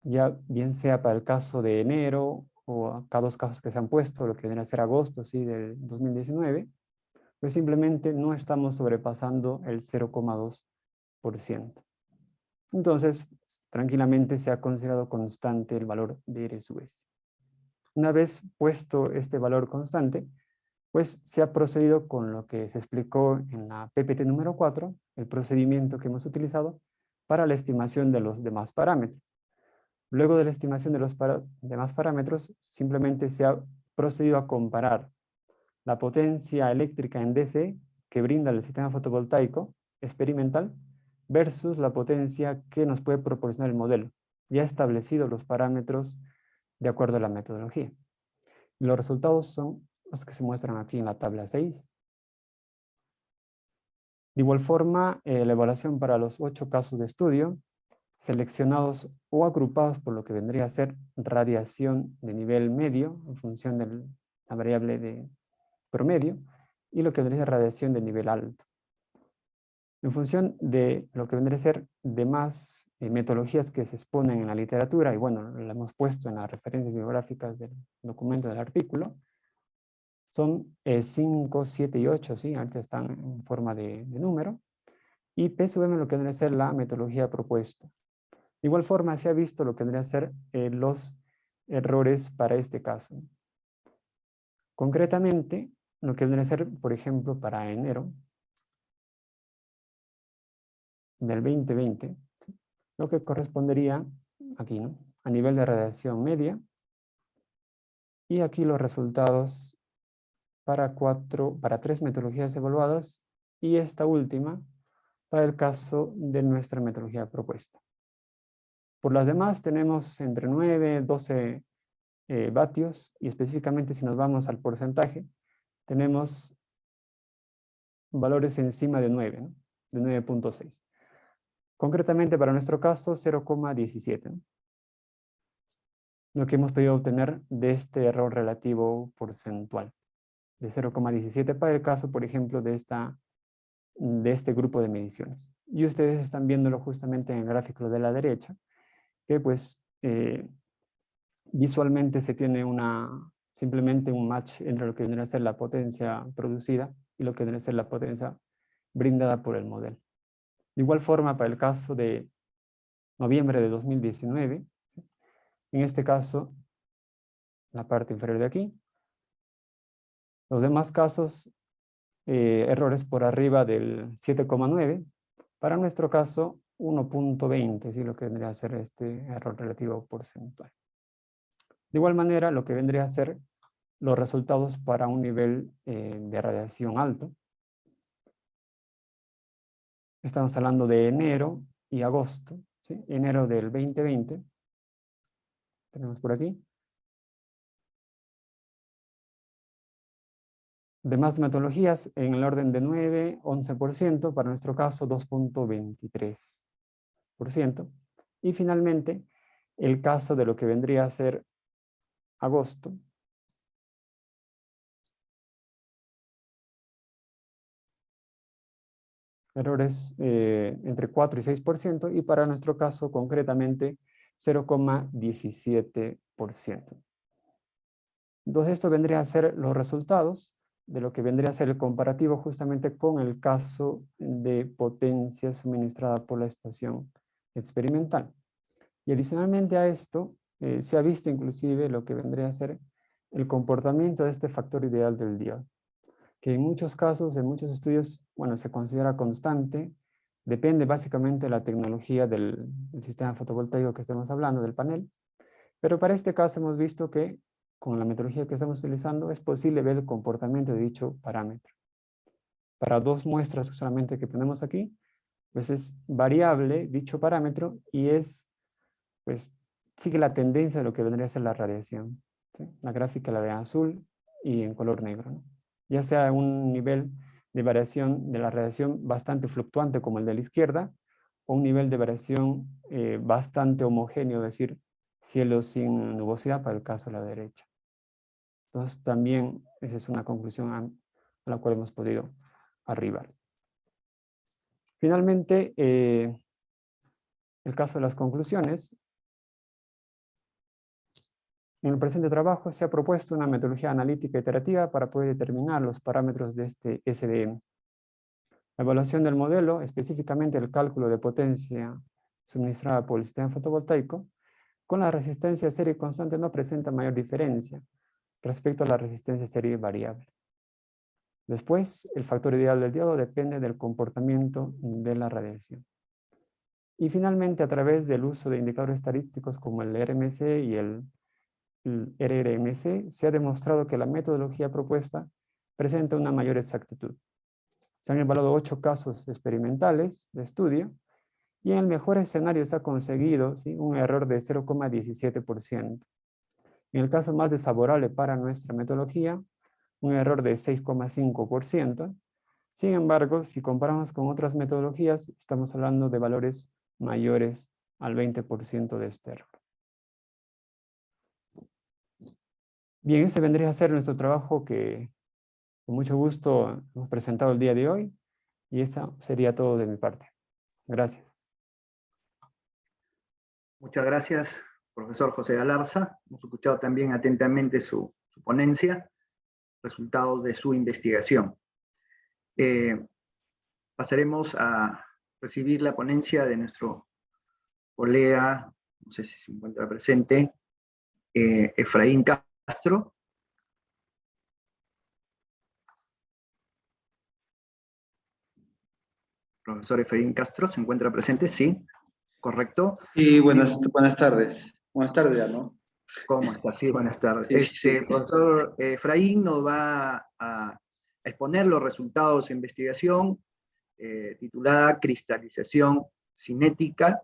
ya bien sea para el caso de enero o acá 2 casos que se han puesto, lo que viene a ser agosto, ¿sí?, del 2019, pues simplemente no estamos sobrepasando el 0,2%. Entonces, tranquilamente se ha considerado constante el valor de R sub S. Una vez puesto este valor constante, pues se ha procedido con lo que se explicó en la PPT número 4, el procedimiento que hemos utilizado para la estimación de los demás parámetros. Luego de la estimación de los demás parámetros, simplemente se ha procedido a comparar la potencia eléctrica en DC que brinda el sistema fotovoltaico experimental versus la potencia que nos puede proporcionar el modelo, ya establecidos los parámetros de acuerdo a la metodología. Los resultados son los que se muestran aquí en la tabla 6. De igual forma, la evaluación para los 8 casos de estudio, seleccionados o agrupados por lo que vendría a ser radiación de nivel medio, en función de la variable de promedio, y lo que vendría a ser radiación de nivel alto. En función de lo que vendría a ser demás metodologías que se exponen en la literatura, y bueno, la hemos puesto en las referencias bibliográficas del documento del artículo, son 5, 7 y 8, ¿sí? Ahorita están en forma de número. Y P sub M lo que vendría a ser la metodología propuesta. De igual forma, se ha visto lo que vendría a ser los errores para este caso. Concretamente, lo que vendría a ser, por ejemplo, para enero del 2020, lo que correspondería aquí, ¿no? A nivel de radiación media. Y aquí los resultados para 3 metodologías evaluadas y esta última para el caso de nuestra metodología propuesta. Por las demás tenemos entre 9 y 12 vatios y específicamente si nos vamos al porcentaje tenemos valores encima de 9, ¿no? De 9.6. Concretamente para nuestro caso 0,17, ¿no? Lo que hemos podido obtener de este error relativo porcentual de 0,17 para el caso, por ejemplo, de este grupo de mediciones. Y ustedes están viéndolo justamente en el gráfico de la derecha, que pues visualmente se tiene simplemente un match entre lo que vendría a ser la potencia producida y lo que vendría a ser la potencia brindada por el modelo. De igual forma, para el caso de noviembre de 2019, en este caso, la parte inferior de aquí, los demás casos, errores por arriba del 7,9, para nuestro caso 1.20, ¿sí? Lo que vendría a ser este error relativo porcentual. De igual manera, lo que vendría a ser los resultados para un nivel de radiación alto. Estamos hablando de enero y agosto, ¿sí? Enero del 2020. Tenemos por aquí. Demás metodologías en el orden de 9, 11%, para nuestro caso 2.23%. Y finalmente, el caso de lo que vendría a ser agosto. Errores entre 4 y 6%, y para nuestro caso concretamente 0,17%. Entonces esto vendría a ser los resultados de lo que vendría a ser el comparativo justamente con el caso de potencia suministrada por la estación experimental. Y adicionalmente a esto, se ha visto inclusive lo que vendría a ser el comportamiento de este factor ideal del diodo, que en muchos casos, en muchos estudios, bueno, se considera constante, depende básicamente de la tecnología del sistema fotovoltaico que estamos hablando, del panel, pero para este caso hemos visto que con la metodología que estamos utilizando es posible ver el comportamiento de dicho parámetro. Para 2 muestras solamente que tenemos aquí, pues es variable dicho parámetro y pues sigue la tendencia de lo que vendría a ser la radiación, ¿sí? La gráfica la de azul y en color negro, ¿no? Ya sea un nivel de variación de la radiación bastante fluctuante como el de la izquierda, o un nivel de variación bastante homogéneo, es decir, cielo sin nubosidad para el caso de la derecha. Entonces también esa es una conclusión a la cual hemos podido arribar. Finalmente, el caso de las conclusiones. En el presente trabajo se ha propuesto una metodología analítica iterativa para poder determinar los parámetros de este SDM. La evaluación del modelo, específicamente el cálculo de potencia suministrada por el sistema fotovoltaico, con la resistencia serie constante no presenta mayor diferencia respecto a la resistencia serie variable. Después, el factor ideal del diodo depende del comportamiento de la radiación. Y finalmente, a través del uso de indicadores estadísticos como el RMC y el RRMC, se ha demostrado que la metodología propuesta presenta una mayor exactitud. Se han evaluado 8 casos experimentales de estudio y en el mejor escenario se ha conseguido, ¿sí?, un error de 0,17%. En el caso más desfavorable para nuestra metodología, un error de 6,5%. Sin embargo, si comparamos con otras metodologías, estamos hablando de valores mayores al 20% de este error. Bien, ese vendría a ser nuestro trabajo que con mucho gusto hemos presentado el día de hoy. Y eso sería todo de mi parte. Gracias. Muchas gracias, profesor José Galarza. Hemos escuchado también atentamente su ponencia, resultados de su investigación. Pasaremos a recibir la ponencia de nuestro colega, no sé si se encuentra presente, Efraín Castro. Profesor Efraín Castro, ¿se encuentra presente? Sí, correcto. Sí, buenas tardes. Buenas tardes ya, ¿no? ¿Cómo está? Sí, buenas tardes. Sí, sí. El profesor Efraín nos va a exponer los resultados de su investigación titulada Cristalización cinética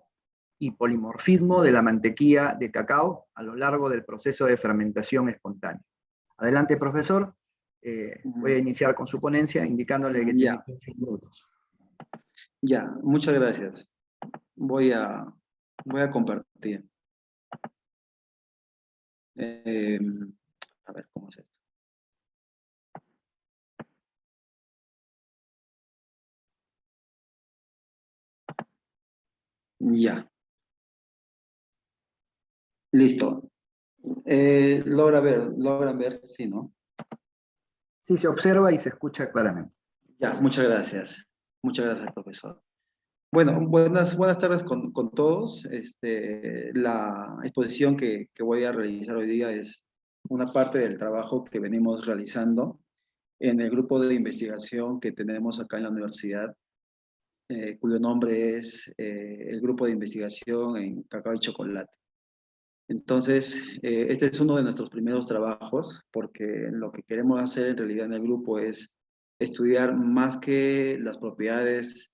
y polimorfismo de la mantequilla de cacao a lo largo del proceso de fermentación espontánea. Adelante, profesor. Voy a iniciar con su ponencia indicándole que tiene 15 minutos. Ya, muchas gracias. Voy a compartir. A ver, ¿cómo es esto? Ya. Listo. ¿Logran ver? Sí, ¿no? Sí, se observa y se escucha claramente. Ya, muchas gracias. Muchas gracias, profesor. Bueno, buenas tardes con todos. La exposición que voy a realizar hoy día es una parte del trabajo que venimos realizando en el grupo de investigación que tenemos acá en la universidad, cuyo nombre es el grupo de investigación en cacao y chocolate. Entonces, este es uno de nuestros primeros trabajos, porque lo que queremos hacer en realidad en el grupo es estudiar más que las propiedades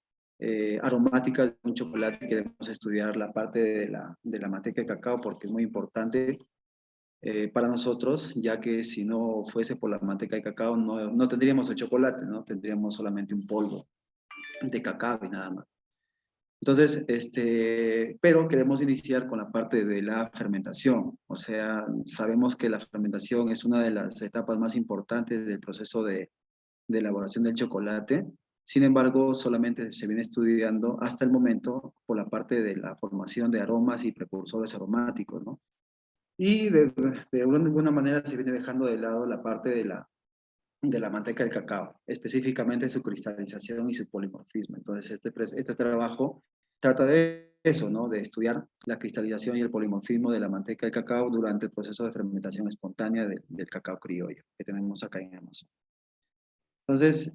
aromáticas de un chocolate, queremos estudiar la parte de la manteca de cacao, porque es muy importante para nosotros, ya que si no fuese por la manteca de cacao, no tendríamos el chocolate, ¿no? Tendríamos solamente un polvo de cacao y nada más. Entonces, pero queremos iniciar con la parte de la fermentación. O sea, sabemos que la fermentación es una de las etapas más importantes del proceso de elaboración del chocolate. Sin embargo, solamente se viene estudiando hasta el momento por la parte de la formación de aromas y precursores aromáticos, ¿no? Y de alguna manera se viene dejando de lado la parte de la manteca de cacao, específicamente su cristalización y su polimorfismo. Entonces, este trabajo trata de eso, ¿no? De estudiar la cristalización y el polimorfismo de la manteca de cacao durante el proceso de fermentación espontánea del cacao criollo que tenemos acá en Amazon. Entonces,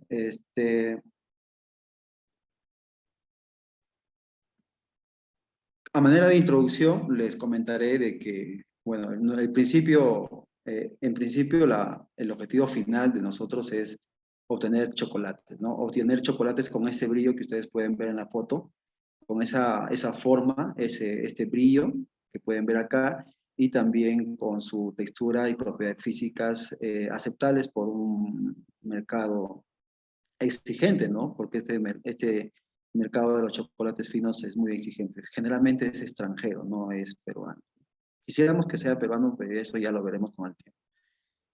a manera de introducción, les comentaré de que, bueno, en principio, el objetivo final de nosotros es obtener chocolates, ¿no? Obtener chocolates con ese brillo que ustedes pueden ver en la foto, con esa forma, este brillo que pueden ver acá, y también con su textura y propiedades físicas aceptables por un mercado exigente, ¿no? Porque este mercado de los chocolates finos es muy exigente. Generalmente es extranjero, no es peruano. Quisiéramos que sea peruano, pero eso ya lo veremos con el tiempo.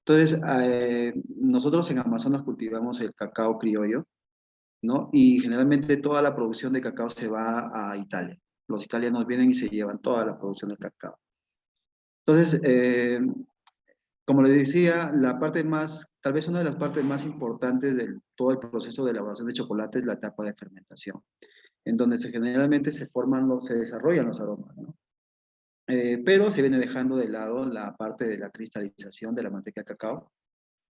Entonces, nosotros en Amazonas cultivamos el cacao criollo, ¿no? Y generalmente toda la producción de cacao se va a Italia. Los italianos vienen y se llevan toda la producción de cacao. Entonces, como les decía, tal vez una de las partes más importantes de todo el proceso de elaboración de chocolate es la etapa de fermentación, en donde generalmente se desarrollan los aromas, ¿no? Pero se viene dejando de lado la parte de la cristalización de la manteca de cacao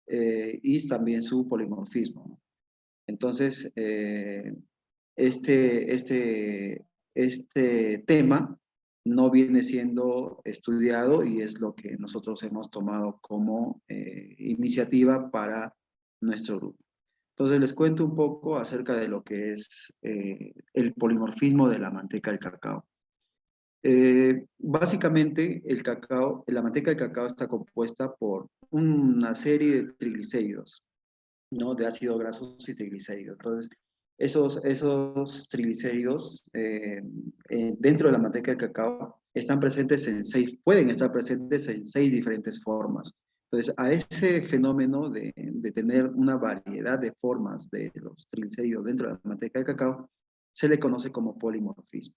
y también su polimorfismo, ¿no? Entonces, este tema no viene siendo estudiado y es lo que nosotros hemos tomado como iniciativa para nuestro grupo. Entonces les cuento un poco acerca de lo que es el polimorfismo de la manteca de cacao. Básicamente la manteca de cacao está compuesta por una serie de triglicéridos, ¿no? De ácidos grasos y triglicéridos. Entonces, esos triglicéridos dentro de la manteca de cacao pueden estar presentes en 6 diferentes formas. Entonces, a ese fenómeno de tener una variedad de formas de los triglicéridos dentro de la manteca de cacao, se le conoce como polimorfismo.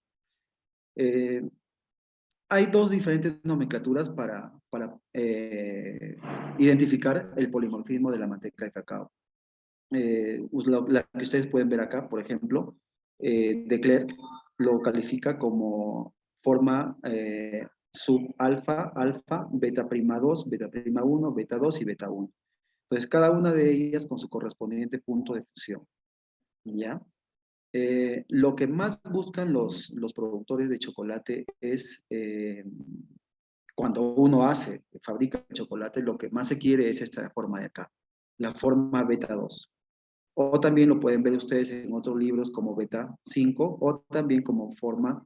Hay dos diferentes nomenclaturas para identificar el polimorfismo de la manteca de cacao. La que ustedes pueden ver acá, por ejemplo, de Clerc lo califica como forma sub-alfa, alfa, beta prima 2, beta prima 1, beta 2 y beta 1. Entonces, cada una de ellas con su correspondiente punto de fusión. ¿Ya? Lo que más buscan los productores de chocolate es, cuando uno fabrica chocolate, lo que más se quiere es esta forma de acá, la forma beta 2. O también lo pueden ver ustedes en otros libros como beta 5 o también como forma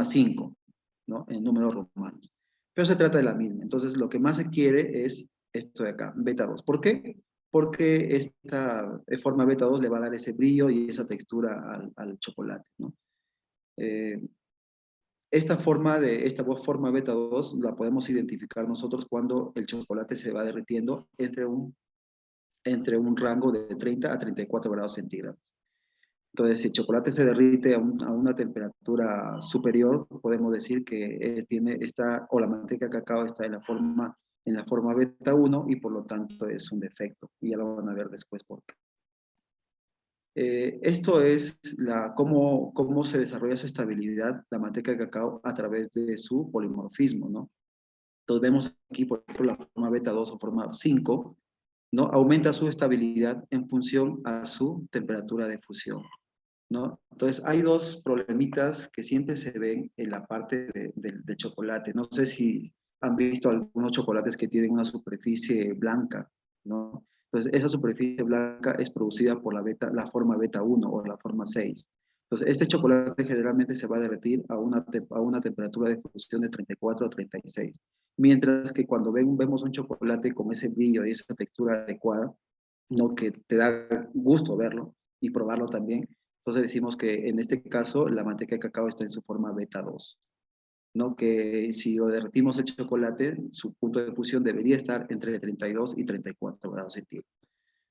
5, ¿no? En números romanos. Pero se trata de la misma. Entonces, lo que más se quiere es esto de acá, beta 2. ¿Por qué? Porque esta forma beta 2 le va a dar ese brillo y esa textura al chocolate, ¿no? Esta forma beta 2 la podemos identificar nosotros cuando el chocolate se va derritiendo entre un rango de 30 a 34 grados centígrados. Entonces, si el chocolate se derrite a una temperatura superior, podemos decir que o la manteca de cacao está en la forma beta 1 y por lo tanto es un defecto. Y ya lo van a ver después por qué. Esto es cómo se desarrolla su estabilidad la manteca de cacao a través de su polimorfismo, ¿no? Entonces vemos aquí, por ejemplo, la forma beta 2 o forma 5, ¿no? Aumenta su estabilidad en función a su temperatura de fusión, ¿no? Entonces, hay dos problemitas que siempre se ven en la parte del chocolate. No sé si han visto algunos chocolates que tienen una superficie blanca, ¿no? Entonces, esa superficie blanca es producida por la forma beta 1 o la forma 6. Entonces, este chocolate generalmente se va a derretir a una temperatura de fusión de 34 a 36. Mientras que cuando vemos un chocolate con ese brillo y esa textura adecuada, ¿no? Que te da gusto verlo y probarlo también. Entonces decimos que en este caso la manteca de cacao está en su forma beta 2, ¿no? Que si lo derretimos el chocolate, su punto de fusión debería estar entre 32 y 34 grados centígrados,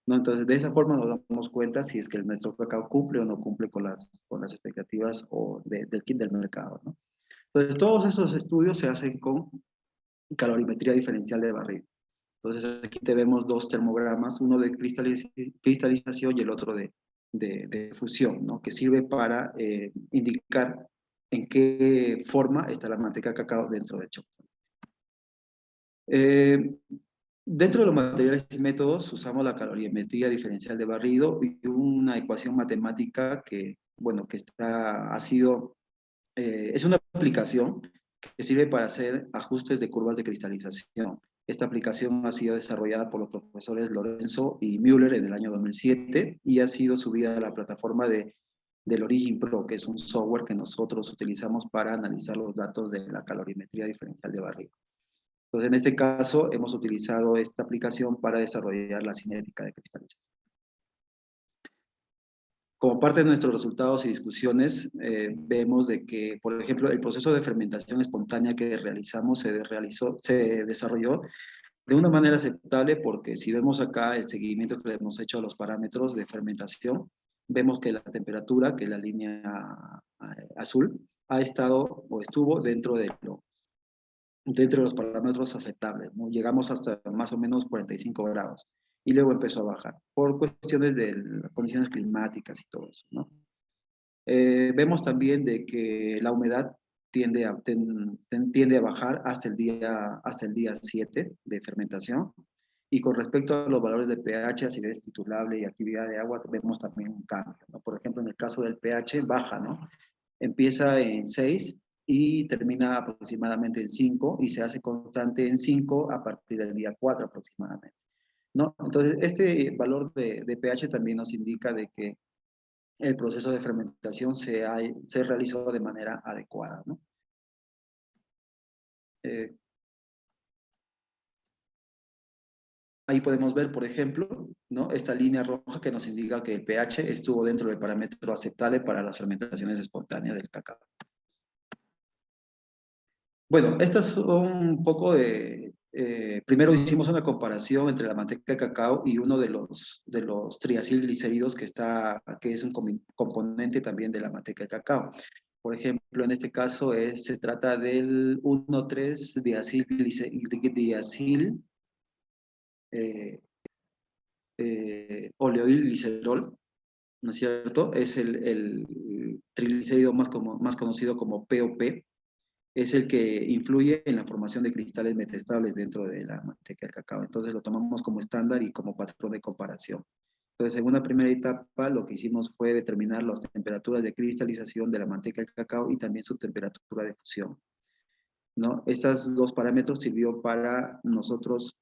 ¿no? Entonces de esa forma nos damos cuenta si es que nuestro cacao cumple o no cumple con las expectativas del mercado, ¿no? Entonces todos esos estudios se hacen con calorimetría diferencial de barrido. Entonces aquí tenemos dos termogramas, uno de cristalización y el otro de fusión, ¿no? Que sirve para indicar en qué forma está la manteca de cacao dentro del chocolate. Dentro de los materiales y métodos usamos la calorimetría diferencial de barrido y una ecuación matemática que, bueno, es una aplicación que sirve para hacer ajustes de curvas de cristalización. Esta aplicación ha sido desarrollada por los profesores Lorenzo y Müller en el año 2007 y ha sido subida a la plataforma del Origin Pro, que es un software que nosotros utilizamos para analizar los datos de la calorimetría diferencial de barrido. Entonces, en este caso, hemos utilizado esta aplicación para desarrollar la cinética de cristalización. Como parte de nuestros resultados y discusiones, vemos de que, por ejemplo, el proceso de fermentación espontánea que realizamos se desarrolló de una manera aceptable porque si vemos acá el seguimiento que le hemos hecho a los parámetros de fermentación, vemos que la temperatura, que es la línea azul, ha estado o estuvo dentro de los parámetros aceptables, ¿no? Llegamos hasta más o menos 45 grados y luego empezó a bajar por cuestiones de las condiciones climáticas y todo eso, ¿no? Vemos también de que la humedad tiende a bajar hasta el día 7 de fermentación. Y con respecto a los valores de pH, acidez titulable y actividad de agua, vemos también un cambio, ¿no? Por ejemplo, en el caso del pH, baja, ¿no? Empieza en 6 y termina aproximadamente en 5 y se hace constante en 5 a partir del día 4 aproximadamente, ¿no? Entonces, este valor de pH también nos indica de que el proceso de fermentación se realizó de manera adecuada, ¿no? Ahí podemos ver, por ejemplo, ¿no? Esta línea roja que nos indica que el pH estuvo dentro del parámetro aceptable para las fermentaciones espontáneas del cacao. Bueno, estas son un poco de primero hicimos una comparación entre la manteca de cacao y uno de los triacilglicéridos que es un componente también de la manteca de cacao. Por ejemplo, en este caso se trata del 1,3-diacil oleoilglicerol, ¿no es cierto? Es el triglicérido más conocido como POP, es el que influye en la formación de cristales metaestables dentro de la manteca de cacao. Entonces lo tomamos como estándar y como patrón de comparación. Entonces, en una primera etapa, lo que hicimos fue determinar las temperaturas de cristalización de la manteca de cacao y también su temperatura de fusión, ¿no? Estos dos parámetros sirvió para nosotros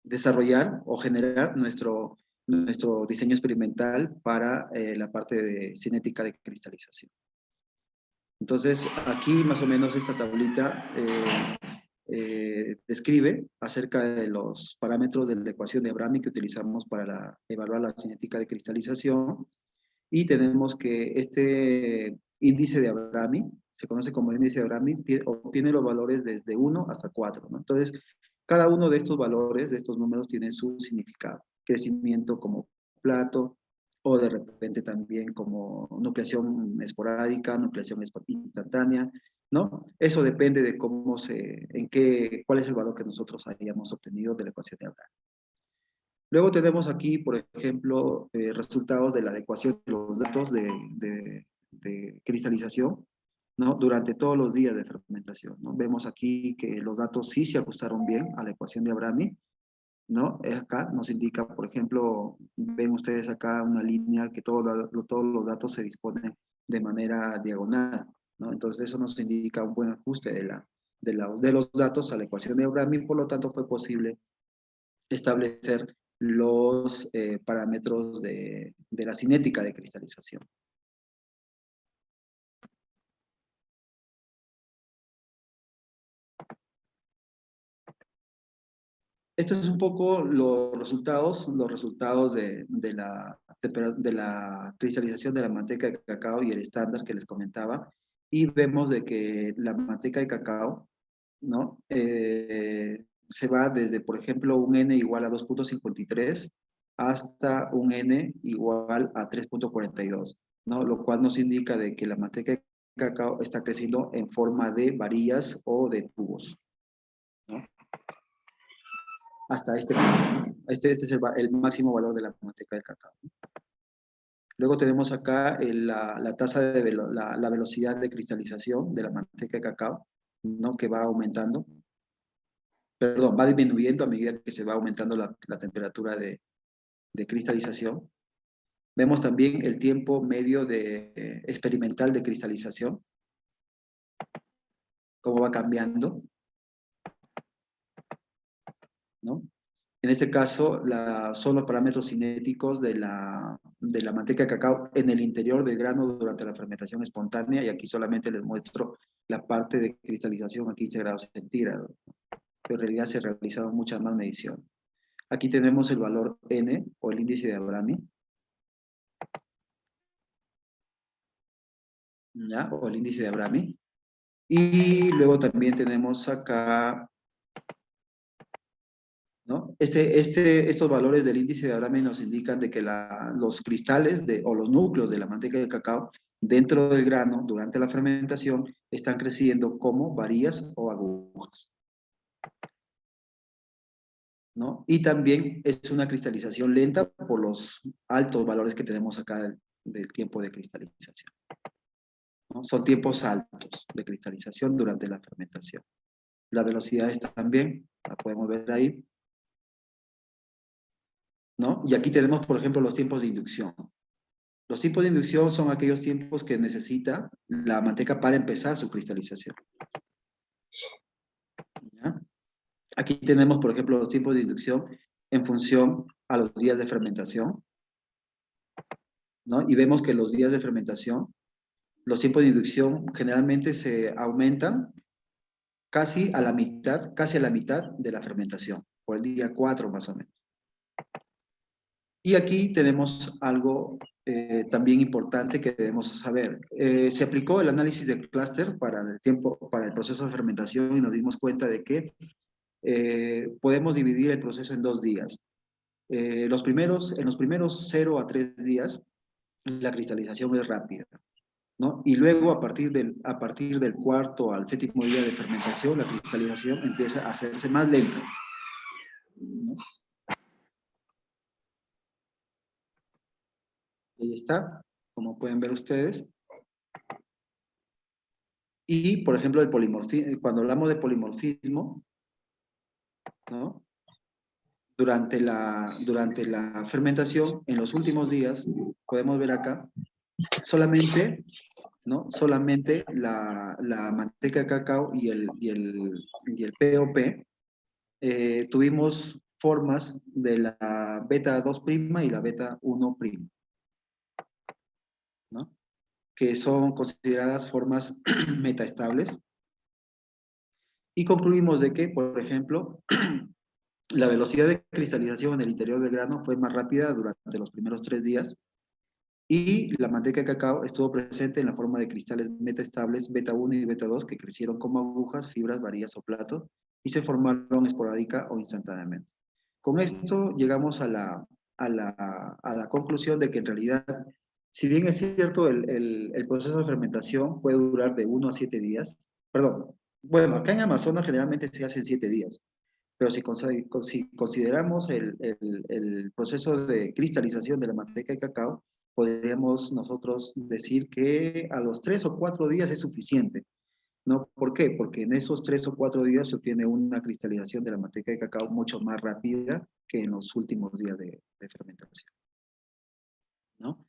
desarrollar o generar nuestro diseño experimental para la parte de cinética de cristalización. Entonces, aquí más o menos esta tablita describe acerca de los parámetros de la ecuación de Abrami que utilizamos para evaluar la cinética de cristalización. Y tenemos que este índice de Abrami, se conoce como índice de Abrami, obtiene los valores desde 1 hasta 4, ¿no? Entonces, cada uno de estos valores, de estos números, tiene su significado. Crecimiento como plato, o de repente también como nucleación esporádica, nucleación instantánea, ¿no? Eso depende de cuál es el valor que nosotros hayamos obtenido de la ecuación de Abrami. Luego tenemos aquí, por ejemplo, resultados de la adecuación de los datos de cristalización, ¿no? Durante todos los días de fermentación, ¿no? Vemos aquí que los datos sí se ajustaron bien a la ecuación de Abrami, ¿no? Acá nos indica, por ejemplo, ven ustedes acá una línea que todos los datos se disponen de manera diagonal, ¿no? Entonces eso nos indica un buen ajuste de los datos a la ecuación de Abrami, por lo tanto fue posible establecer los parámetros de la cinética de cristalización. Esto es un poco los resultados de la cristalización de la manteca de cacao y el estándar que les comentaba. Y vemos de que la manteca de cacao, ¿no? Se va desde, por ejemplo, un N igual a 2.53 hasta un N igual a 3.42, ¿no? Lo cual nos indica de que la manteca de cacao está creciendo en forma de varillas o de tubos, ¿no? Hasta este punto. Este es el máximo valor de la manteca de cacao. Luego tenemos acá la tasa de la velocidad de cristalización de la manteca de cacao, ¿no? Que va aumentando. Perdón, va disminuyendo a medida que se va aumentando la temperatura de cristalización. Vemos también el tiempo medio experimental de cristalización, cómo va cambiando, ¿no? En este caso, son los parámetros cinéticos de la manteca de cacao en el interior del grano durante la fermentación espontánea, y aquí solamente les muestro la parte de cristalización a 15 grados centígrados. Pero en realidad se realizaron muchas más mediciones. Aquí tenemos el valor N, o el índice de Abrami, ¿ya? O el índice de Abrami. Y luego también tenemos acá, ¿no? Estos valores del índice de Abrami nos indican de que los cristales o los núcleos de la manteca de cacao dentro del grano durante la fermentación están creciendo como varillas o agujas, ¿no? Y también es una cristalización lenta por los altos valores que tenemos acá del tiempo de cristalización, ¿no? Son tiempos altos de cristalización durante la fermentación. La velocidad está también, la podemos ver ahí, ¿no? Y aquí tenemos, por ejemplo, los tiempos de inducción. Los tiempos de inducción son aquellos tiempos que necesita la manteca para empezar su cristalización, ¿ya? Aquí tenemos, por ejemplo, los tiempos de inducción en función a los días de fermentación, ¿no? Y vemos que los días de fermentación, los tiempos de inducción generalmente se aumentan casi a la mitad de la fermentación, por el día 4 más o menos. Y aquí tenemos algo también importante que debemos saber. Se aplicó el análisis de clúster para el proceso de fermentación y nos dimos cuenta de que podemos dividir el proceso en 2 días. En los primeros 0 a 3 días, la cristalización es rápida, ¿no? Y luego, a partir del cuarto al séptimo día de fermentación, la cristalización empieza a hacerse más lenta, ¿no? Ahí está, como pueden ver ustedes. Y, por ejemplo, el polimorfismo, cuando hablamos de polimorfismo, ¿no? Durante la fermentación, en los últimos días, podemos ver acá, solamente, ¿no? Solamente la manteca de cacao y el POP, tuvimos formas de la beta 2' y la beta 1', ¿no? Que son consideradas formas metaestables. Y concluimos de que, por ejemplo, la velocidad de cristalización en el interior del grano fue más rápida durante los primeros 3 días y la manteca de cacao estuvo presente en la forma de cristales metaestables beta 1 y beta 2 que crecieron como agujas, fibras, varillas o platos y se formaron esporádica o instantáneamente. Con esto llegamos a la conclusión de que en realidad, si bien es cierto, el proceso de fermentación puede durar de 1 a 7 días, perdón, bueno, acá en Amazonas generalmente se hace en 7 días, pero si consideramos el proceso de cristalización de la manteca de cacao, podríamos nosotros decir que a los 3 o 4 días es suficiente, ¿no? ¿Por qué? Porque en esos 3 o 4 días se obtiene una cristalización de la manteca de cacao mucho más rápida que en los últimos días de fermentación, ¿no?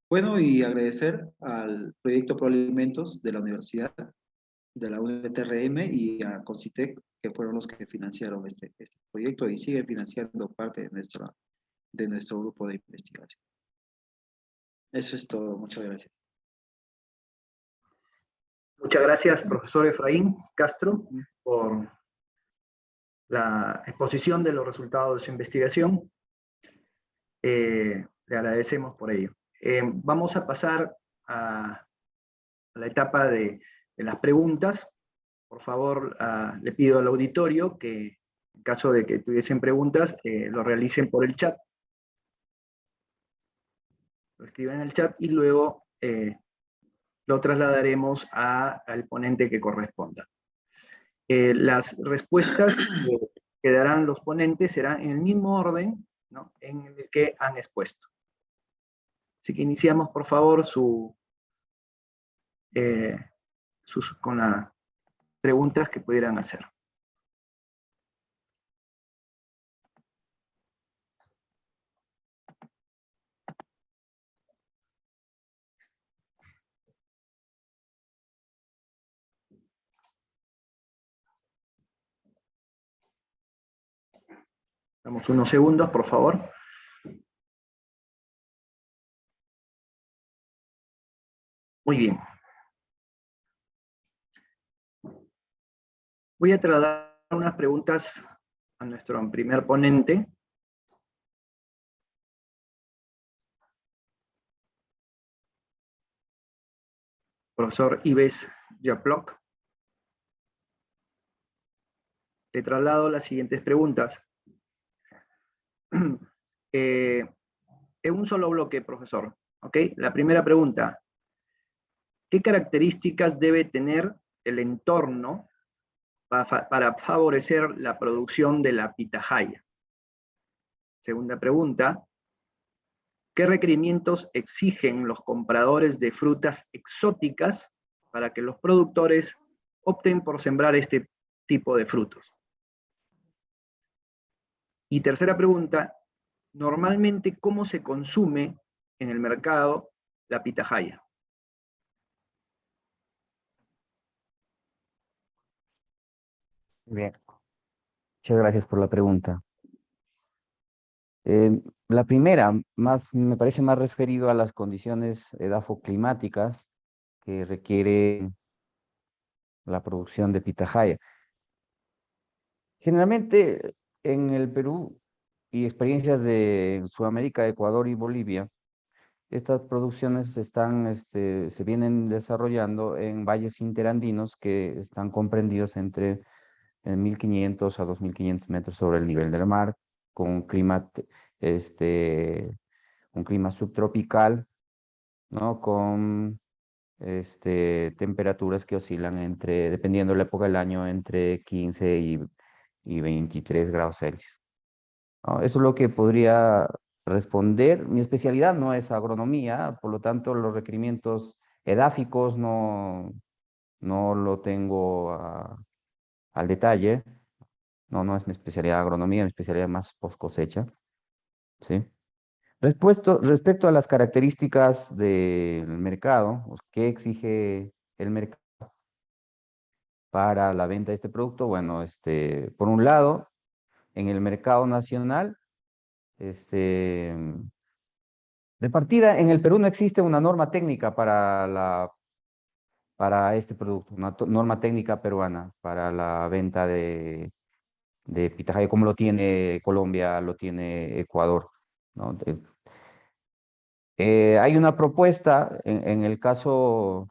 Bueno, y agradecer al Proyecto Proalimentos de la Universidad, de la UNTRM y a Concitec, que fueron los que financiaron este proyecto y siguen financiando parte de nuestro grupo de investigación. Eso es todo. Muchas gracias. Muchas gracias, profesor Efraín Castro, por la exposición de los resultados de su investigación. Le agradecemos por ello. Vamos a pasar a la etapa de las preguntas. Por favor, le pido al auditorio que, en caso de que tuviesen preguntas, lo realicen por el chat. Lo escriban en el chat y luego lo trasladaremos al ponente que corresponda. Las respuestas que darán los ponentes serán en el mismo orden, ¿no?, en el que han expuesto. Así que iniciamos, por favor, con las preguntas que pudieran hacer. Damos unos segundos, por favor. Muy bien. Voy a trasladar unas preguntas a nuestro primer ponente. Profesor Yves Japlok. Le traslado las siguientes preguntas. En un solo bloque, profesor. ¿Ok? La primera pregunta. ¿Qué características debe tener el entorno para favorecer la producción de la pitahaya? Segunda pregunta. ¿Qué requerimientos exigen los compradores de frutas exóticas para que los productores opten por sembrar este tipo de frutos? Y tercera pregunta, normalmente, ¿cómo se consume en el mercado la pitahaya? Bien, muchas gracias por la pregunta. La primera, me parece más referido a las condiciones edafoclimáticas que requiere la producción de pitahaya. Generalmente en el Perú y experiencias de Sudamérica, Ecuador y Bolivia, estas producciones se vienen desarrollando en valles interandinos que están comprendidos entre 1500 a 2500 metros sobre el nivel del mar, con un clima subtropical, ¿no? Con temperaturas que oscilan entre, dependiendo de la época del año, entre 15 y 23 grados Celsius, ¿no? Eso es lo que podría responder. Mi especialidad no es agronomía, por lo tanto los requerimientos edáficos no lo tengo al detalle. No es mi especialidad agronomía, mi especialidad más post cosecha, ¿sí? Respecto a las características del mercado, pues, ¿qué exige el mercado para la venta de este producto? Bueno, por un lado, en el mercado nacional, de partida, en el Perú no existe una norma técnica para este producto, una norma técnica peruana para la venta de pitahaya, como lo tiene Colombia, lo tiene Ecuador, ¿no? Hay una propuesta en el caso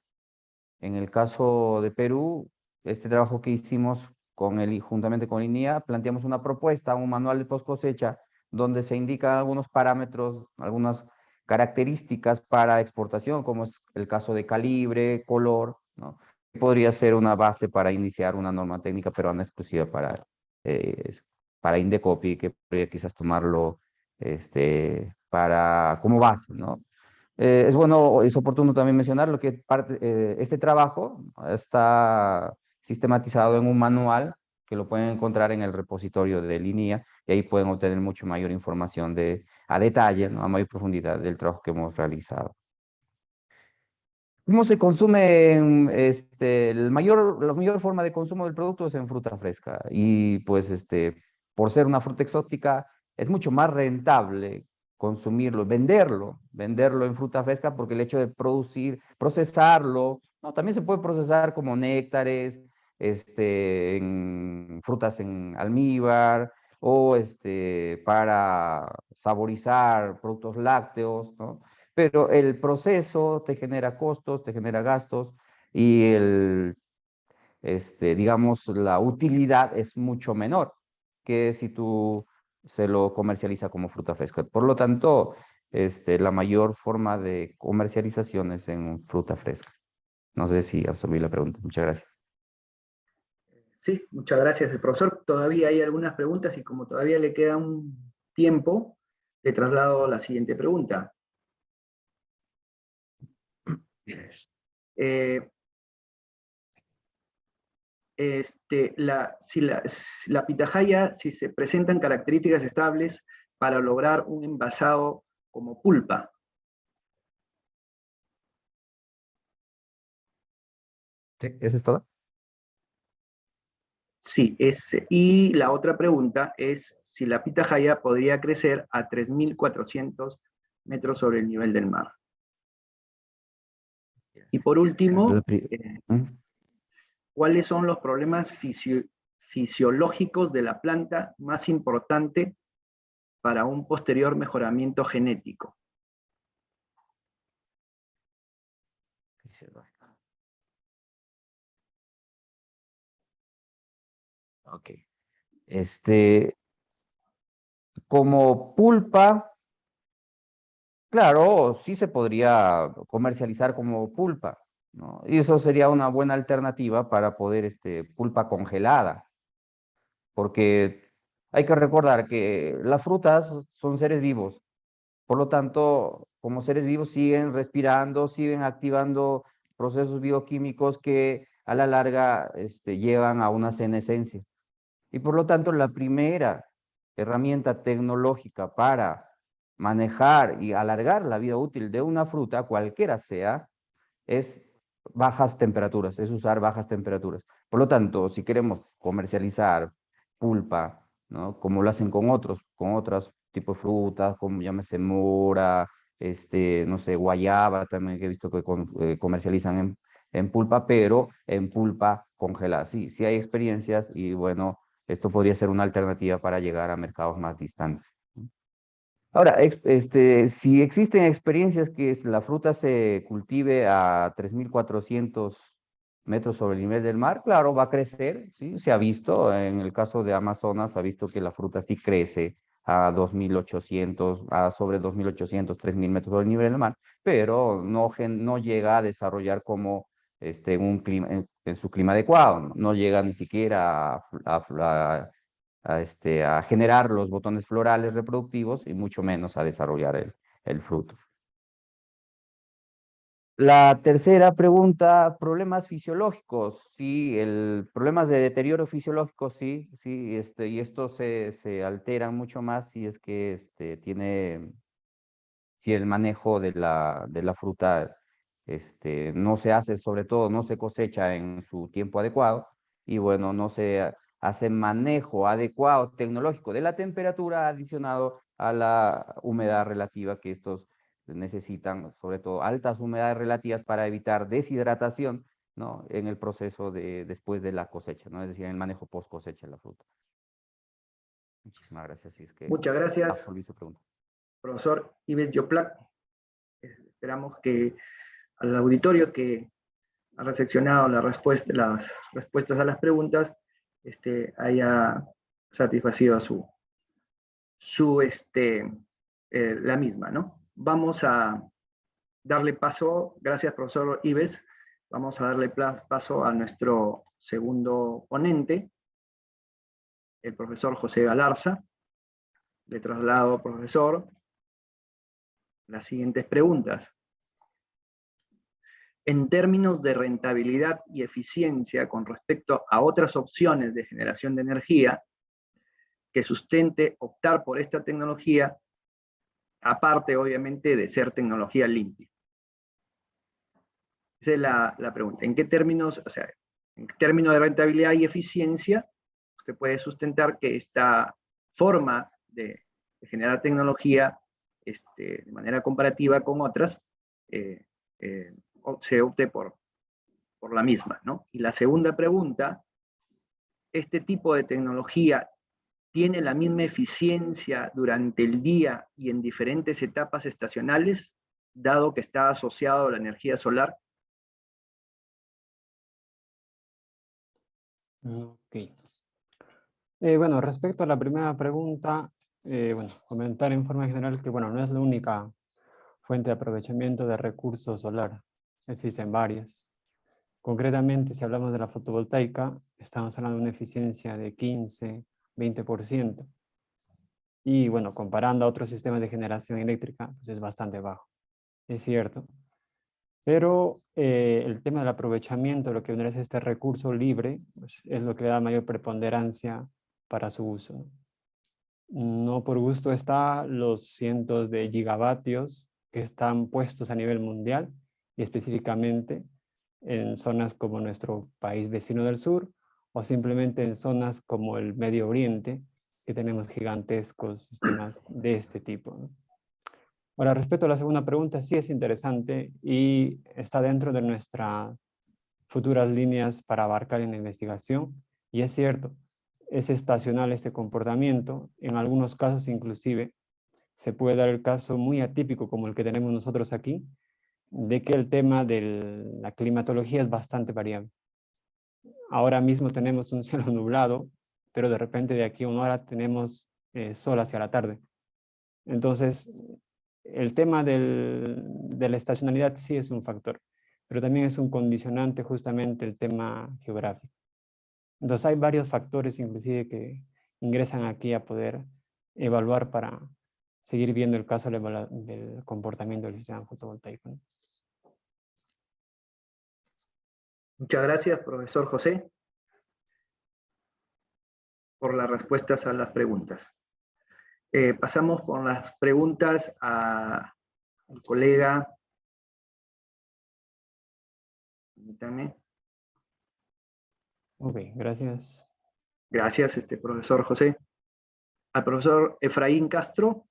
de Perú, este trabajo que hicimos juntamente con INIA, planteamos una propuesta, un manual de post cosecha, donde se indican algunos parámetros, algunas características para exportación, como es el caso de calibre, color, ¿no? Podría ser una base para iniciar una norma técnica peruana exclusiva eh, para Indecopi, que podría quizás tomarlo como base, ¿no? Es bueno, es oportuno también mencionar que este trabajo está sistematizado en un manual que lo pueden encontrar en el repositorio de Linea y ahí pueden obtener mucho mayor información a detalle, ¿no? A mayor profundidad del trabajo que hemos realizado. ¿Cómo se consume? La mayor forma de consumo del producto es en fruta fresca y pues por ser una fruta exótica es mucho más rentable consumirlo, venderlo en fruta fresca porque el hecho de procesarlo, no, también se puede procesar como néctares, en frutas en almíbar o para saborizar productos lácteos, ¿no? Pero el proceso te genera costos, te genera gastos y digamos, la utilidad es mucho menor que si tú se lo comercializa como fruta fresca. Por lo tanto, la mayor forma de comercialización es en fruta fresca. No sé si absorbí la pregunta. Muchas gracias. Sí, muchas gracias. El profesor, todavía hay algunas preguntas y como todavía le queda un tiempo, le traslado la siguiente pregunta. Eh, la pitahaya, si se presentan características estables para lograr un envasado como pulpa. ¿Sí? ¿Eso es todo? Sí, y la otra pregunta es si la pitahaya podría crecer a 3.400 metros sobre el nivel del mar. Y por último, ¿Mm? ¿cuáles son los problemas fisiológicos de la planta más importante para un posterior mejoramiento genético? Ok. Como pulpa, claro, sí se podría comercializar como pulpa, ¿no? Y eso sería una buena alternativa para poder, pulpa congelada, porque hay que recordar que las frutas son seres vivos, por lo tanto, como seres vivos siguen respirando, siguen activando procesos bioquímicos que a la larga, llevan a una senescencia. Y por lo tanto, la primera herramienta tecnológica para manejar y alargar la vida útil de una fruta, cualquiera sea, es bajas temperaturas, es usar bajas temperaturas. Por lo tanto, si queremos comercializar pulpa, ¿no? Como lo hacen con otros tipos de frutas, como llámese mora, no sé, guayaba también que he visto que comercializan en pulpa, pero en pulpa congelada. Sí, sí hay experiencias y bueno, esto podría ser una alternativa para llegar a mercados más distantes. Ahora, si existen experiencias que la fruta se cultive a 3.400 metros sobre el nivel del mar, claro, va a crecer, ¿sí? Se ha visto, en el caso de Amazonas, se ha visto que la fruta sí crece a 2.800, a sobre 2.800, 3.000 metros sobre el nivel del mar, pero no llega a desarrollar como en su clima adecuado, no llega ni siquiera a generar los botones florales reproductivos y mucho menos a desarrollar el fruto. La tercera pregunta, problemas fisiológicos. Sí, problemas de deterioro fisiológico, sí, sí, y estos se alteran mucho más si es que si el manejo de la fruta no se hace, sobre todo no se cosecha en su tiempo adecuado, y bueno, no se hace manejo adecuado tecnológico de la temperatura adicionado a la humedad relativa que estos necesitan, sobre todo altas humedades relativas para evitar deshidratación, ¿no? En el proceso después de la cosecha, ¿no? Es decir, en el manejo post cosecha de la fruta. Muchísimas gracias. Si es que Muchas gracias, absolví su pregunta. profesor Ives Yoplac. Esperamos que al auditorio que ha recepcionado las respuestas a las preguntas haya satisfacido la misma, ¿no? Vamos a darle paso, gracias profesor Ives, vamos a darle paso a nuestro segundo ponente, el profesor José Galarza. Le traslado, profesor, las siguientes preguntas. En términos de rentabilidad y eficiencia con respecto a otras opciones de generación de energía, que sustente optar por esta tecnología, aparte obviamente de ser tecnología limpia. Esa es la pregunta. ¿En qué términos, o sea, en términos de rentabilidad y eficiencia, usted puede sustentar que esta forma de generar tecnología de manera comparativa con otras, se opte por la misma, ¿no? Y la segunda pregunta, ¿este tipo de tecnología tiene la misma eficiencia durante el día y en diferentes etapas estacionales, dado que está asociado a la energía solar? Ok. Bueno, respecto a la primera pregunta, bueno, comentar en forma general que, bueno, no es la única fuente de aprovechamiento de recursos solar. Existen varias. Concretamente, si hablamos de la fotovoltaica, estamos hablando de una eficiencia de 15, 20%. Y bueno, comparando a otros sistemas de generación eléctrica, pues es bastante bajo. Es cierto. Pero el tema del aprovechamiento, lo que vendría a ser este recurso libre, pues es lo que le da mayor preponderancia para su uso. No por gusto está los cientos de gigavatios que están puestos a nivel mundial y específicamente en zonas como nuestro país vecino del sur o simplemente en zonas como el Medio Oriente, que tenemos gigantescos sistemas de este tipo, ¿no? Ahora, respecto a la segunda pregunta, sí es interesante y está dentro de nuestras futuras líneas para abarcar en la investigación. Y es cierto, es estacional este comportamiento. En algunos casos inclusive se puede dar el caso muy atípico como el que tenemos nosotros aquí, de que el tema de la climatología es bastante variable. Ahora mismo tenemos un cielo nublado, pero de repente de aquí a una hora tenemos sol hacia la tarde. Entonces, el tema de la estacionalidad sí es un factor, pero también es un condicionante justamente el tema geográfico. Entonces hay varios factores inclusive que ingresan aquí a poder evaluar para seguir viendo el caso del comportamiento del sistema fotovoltaico, ¿no? Muchas gracias, profesor José, por las respuestas a las preguntas. Pasamos con las preguntas al colega. Permítame. Ok, gracias. Gracias, profesor José. Al profesor Efraín Castro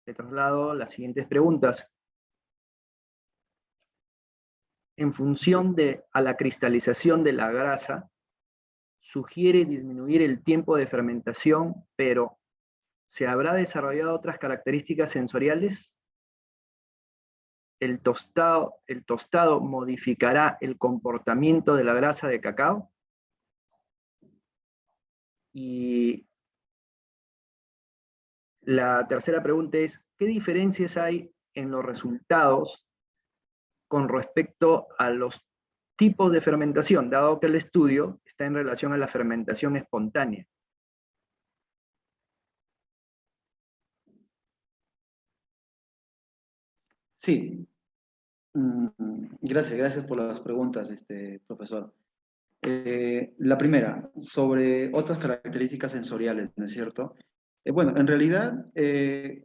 le traslado las siguientes preguntas. En función a la cristalización de la grasa, sugiere disminuir el tiempo de fermentación, pero ¿Se habrá desarrollado otras características sensoriales? ¿El tostado modificará el comportamiento de la grasa de cacao? Y la tercera pregunta es, ¿qué diferencias hay en los resultados con respecto a los tipos de fermentación, dado que el estudio está en relación a la fermentación espontánea? Sí, gracias por las preguntas, profesor. La primera, sobre otras características sensoriales, ¿no es cierto? Bueno, en realidad,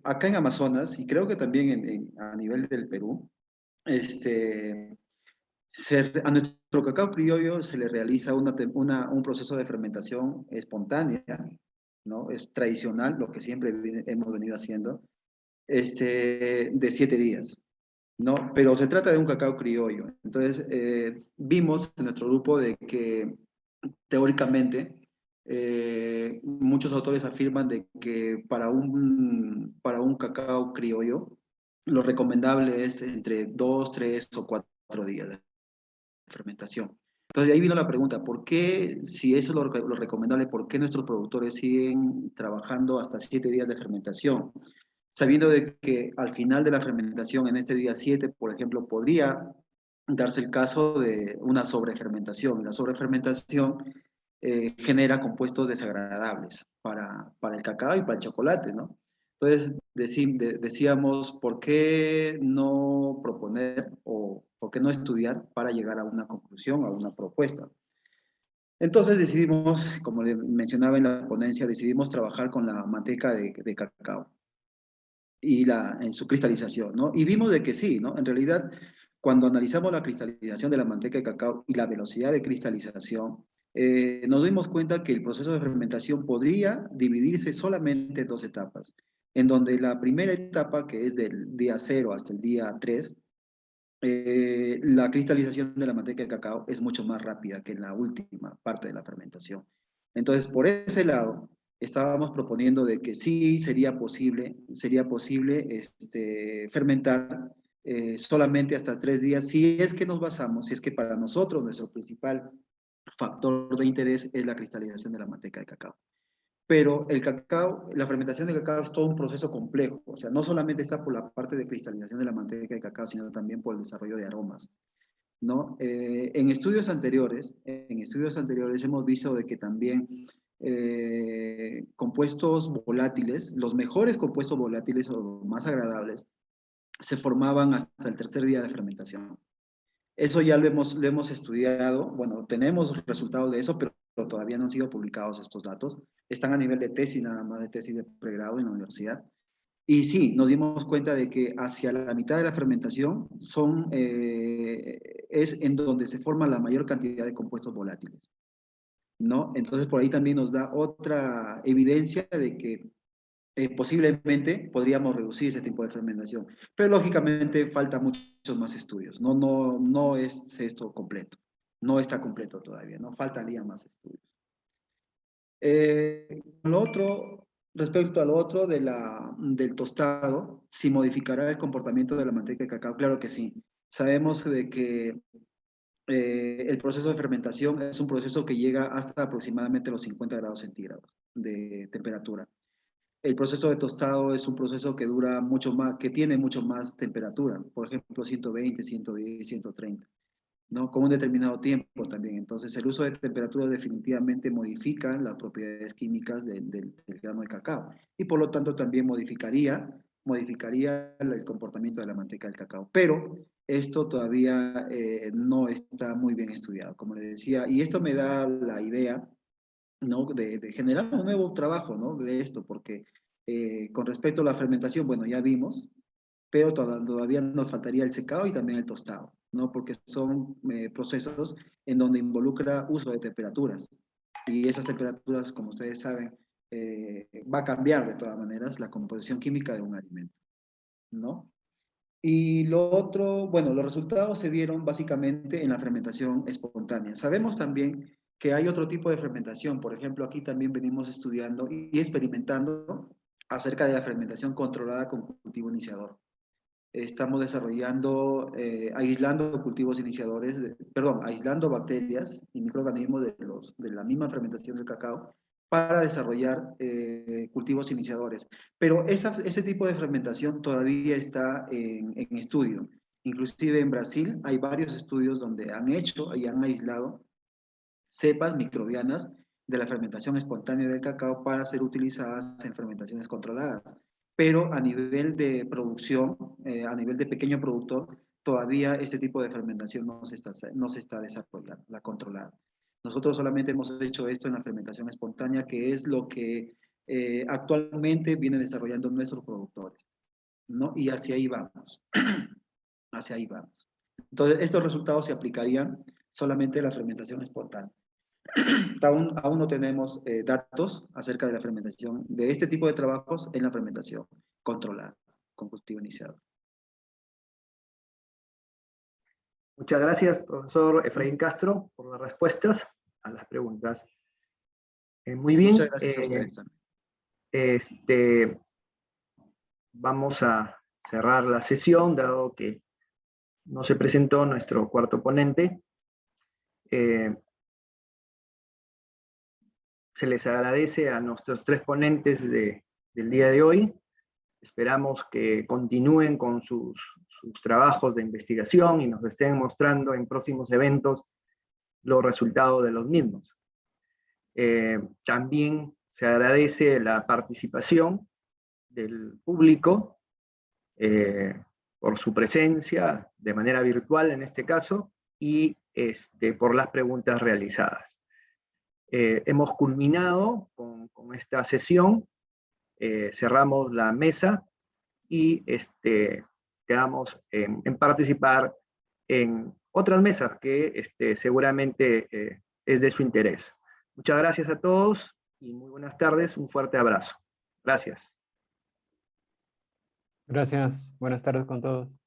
acá en Amazonas, y creo que también a nivel del Perú, a nuestro cacao criollo se le realiza un proceso de fermentación espontánea, ¿no? Es tradicional, lo que siempre hemos venido haciendo, de 7 días. ¿No? Pero se trata de un cacao criollo. Entonces, vimos en nuestro grupo de que teóricamente muchos autores afirman de que para un cacao criollo lo recomendable es entre 2, 3 o 4 días de fermentación. Entonces, de ahí vino la pregunta, ¿por qué, si eso es lo recomendable, por qué nuestros productores siguen trabajando hasta 7 días de fermentación? Sabiendo de que al final de la fermentación, en este día 7, por ejemplo, podría darse el caso de una sobrefermentación. La sobrefermentación genera compuestos desagradables para el cacao y para el chocolate, ¿no? Entonces, decíamos, ¿por qué no proponer o por qué no estudiar para llegar a una conclusión, a una propuesta? Entonces decidimos, como le mencionaba en la ponencia, decidimos trabajar con la manteca de cacao y en su cristalización, ¿no? Y vimos de que sí, ¿no? En realidad, cuando analizamos la cristalización de la manteca de cacao y la velocidad de cristalización, nos dimos cuenta que el proceso de fermentación podría dividirse solamente en 2 etapas, en donde la primera etapa, que es del día 0 hasta el día 3, la cristalización de la manteca de cacao es mucho más rápida que en la última parte de la fermentación. Entonces, por ese lado, estábamos proponiendo de que sí sería posible fermentar solamente hasta 3 días, si es que nos basamos, si es que para nosotros nuestro principal factor de interés es la cristalización de la manteca de cacao. Pero el cacao, la fermentación de cacao es todo un proceso complejo, o sea, no solamente está por la parte de cristalización de la manteca de cacao, sino también por el desarrollo de aromas, ¿no? En estudios anteriores hemos visto de que también compuestos volátiles, los mejores compuestos volátiles o los más agradables, se formaban hasta el 3er día de fermentación. Eso ya lo hemos estudiado, bueno, tenemos resultados de eso, pero todavía no han sido publicados estos datos. Están a nivel de tesis, nada más de tesis de pregrado en la universidad. Y sí, nos dimos cuenta de que hacia la mitad de la fermentación es en donde se forma la mayor cantidad de compuestos volátiles, ¿no? Entonces, por ahí también nos da otra evidencia de que posiblemente podríamos reducir ese tipo de fermentación. Pero lógicamente falta muchos más estudios. No es esto completo. No está completo todavía, ¿no? Faltarían más estudios. Respecto a lo otro del tostado, si modificará el comportamiento de la manteca de cacao, claro que sí. Sabemos de que el proceso de fermentación es un proceso que llega hasta aproximadamente los 50 grados centígrados de temperatura. El proceso de tostado es un proceso que dura mucho más, que tiene mucho más temperatura, por ejemplo 120, 110, 130, ¿no? Con un determinado tiempo también. Entonces el uso de temperatura definitivamente modifica las propiedades químicas del grano de cacao y por lo tanto también modificaría el comportamiento de la manteca del cacao. Pero esto todavía no está muy bien estudiado, como le decía, y esto me da la idea, ¿no? de generar un nuevo trabajo, ¿no? De esto, porque con respecto a la fermentación, bueno, ya vimos, pero todavía nos faltaría el secado y también el tostado, ¿no? Porque son procesos en donde involucra uso de temperaturas, y esas temperaturas, como ustedes saben, va a cambiar de todas maneras la composición química de un alimento, ¿no? Y lo otro, bueno, los resultados se dieron básicamente en la fermentación espontánea. Sabemos también que hay otro tipo de fermentación, por ejemplo, aquí también venimos estudiando y experimentando acerca de la fermentación controlada con cultivo iniciador. Estamos desarrollando, aislando cultivos iniciadores, aislando bacterias y microorganismos de la misma fermentación del cacao para desarrollar cultivos iniciadores. Pero ese tipo de fermentación todavía está en estudio. Inclusive en Brasil hay varios estudios donde han hecho y han aislado cepas microbianas de la fermentación espontánea del cacao para ser utilizadas en fermentaciones controladas. Pero a nivel de producción, a nivel de pequeño productor, todavía este tipo de fermentación no se está desarrollando, la controlada. Nosotros solamente hemos hecho esto en la fermentación espontánea, que es lo que actualmente vienen desarrollando nuestros productores, ¿no? Y hacia ahí vamos, hacia ahí vamos. Entonces, estos resultados se aplicarían solamente a la fermentación espontánea. Aún no tenemos datos acerca de la fermentación, de este tipo de trabajos en la fermentación controlada, con cultivo iniciado. Muchas gracias, profesor Efraín Castro, por las respuestas a las preguntas. Muy bien. Muchas gracias a ustedes también. Vamos a cerrar la sesión, dado que no se presentó nuestro cuarto ponente. Se les agradece a nuestros 3 ponentes del día de hoy. Esperamos que continúen con sus trabajos de investigación y nos estén mostrando en próximos eventos los resultados de los mismos. También se agradece la participación del público por su presencia, de manera virtual en este caso, y por las preguntas realizadas. Hemos culminado con esta sesión, cerramos la mesa y quedamos en participar en otras mesas que seguramente es de su interés. Muchas gracias a todos y muy buenas tardes, un fuerte abrazo. Gracias. Gracias, buenas tardes con todos.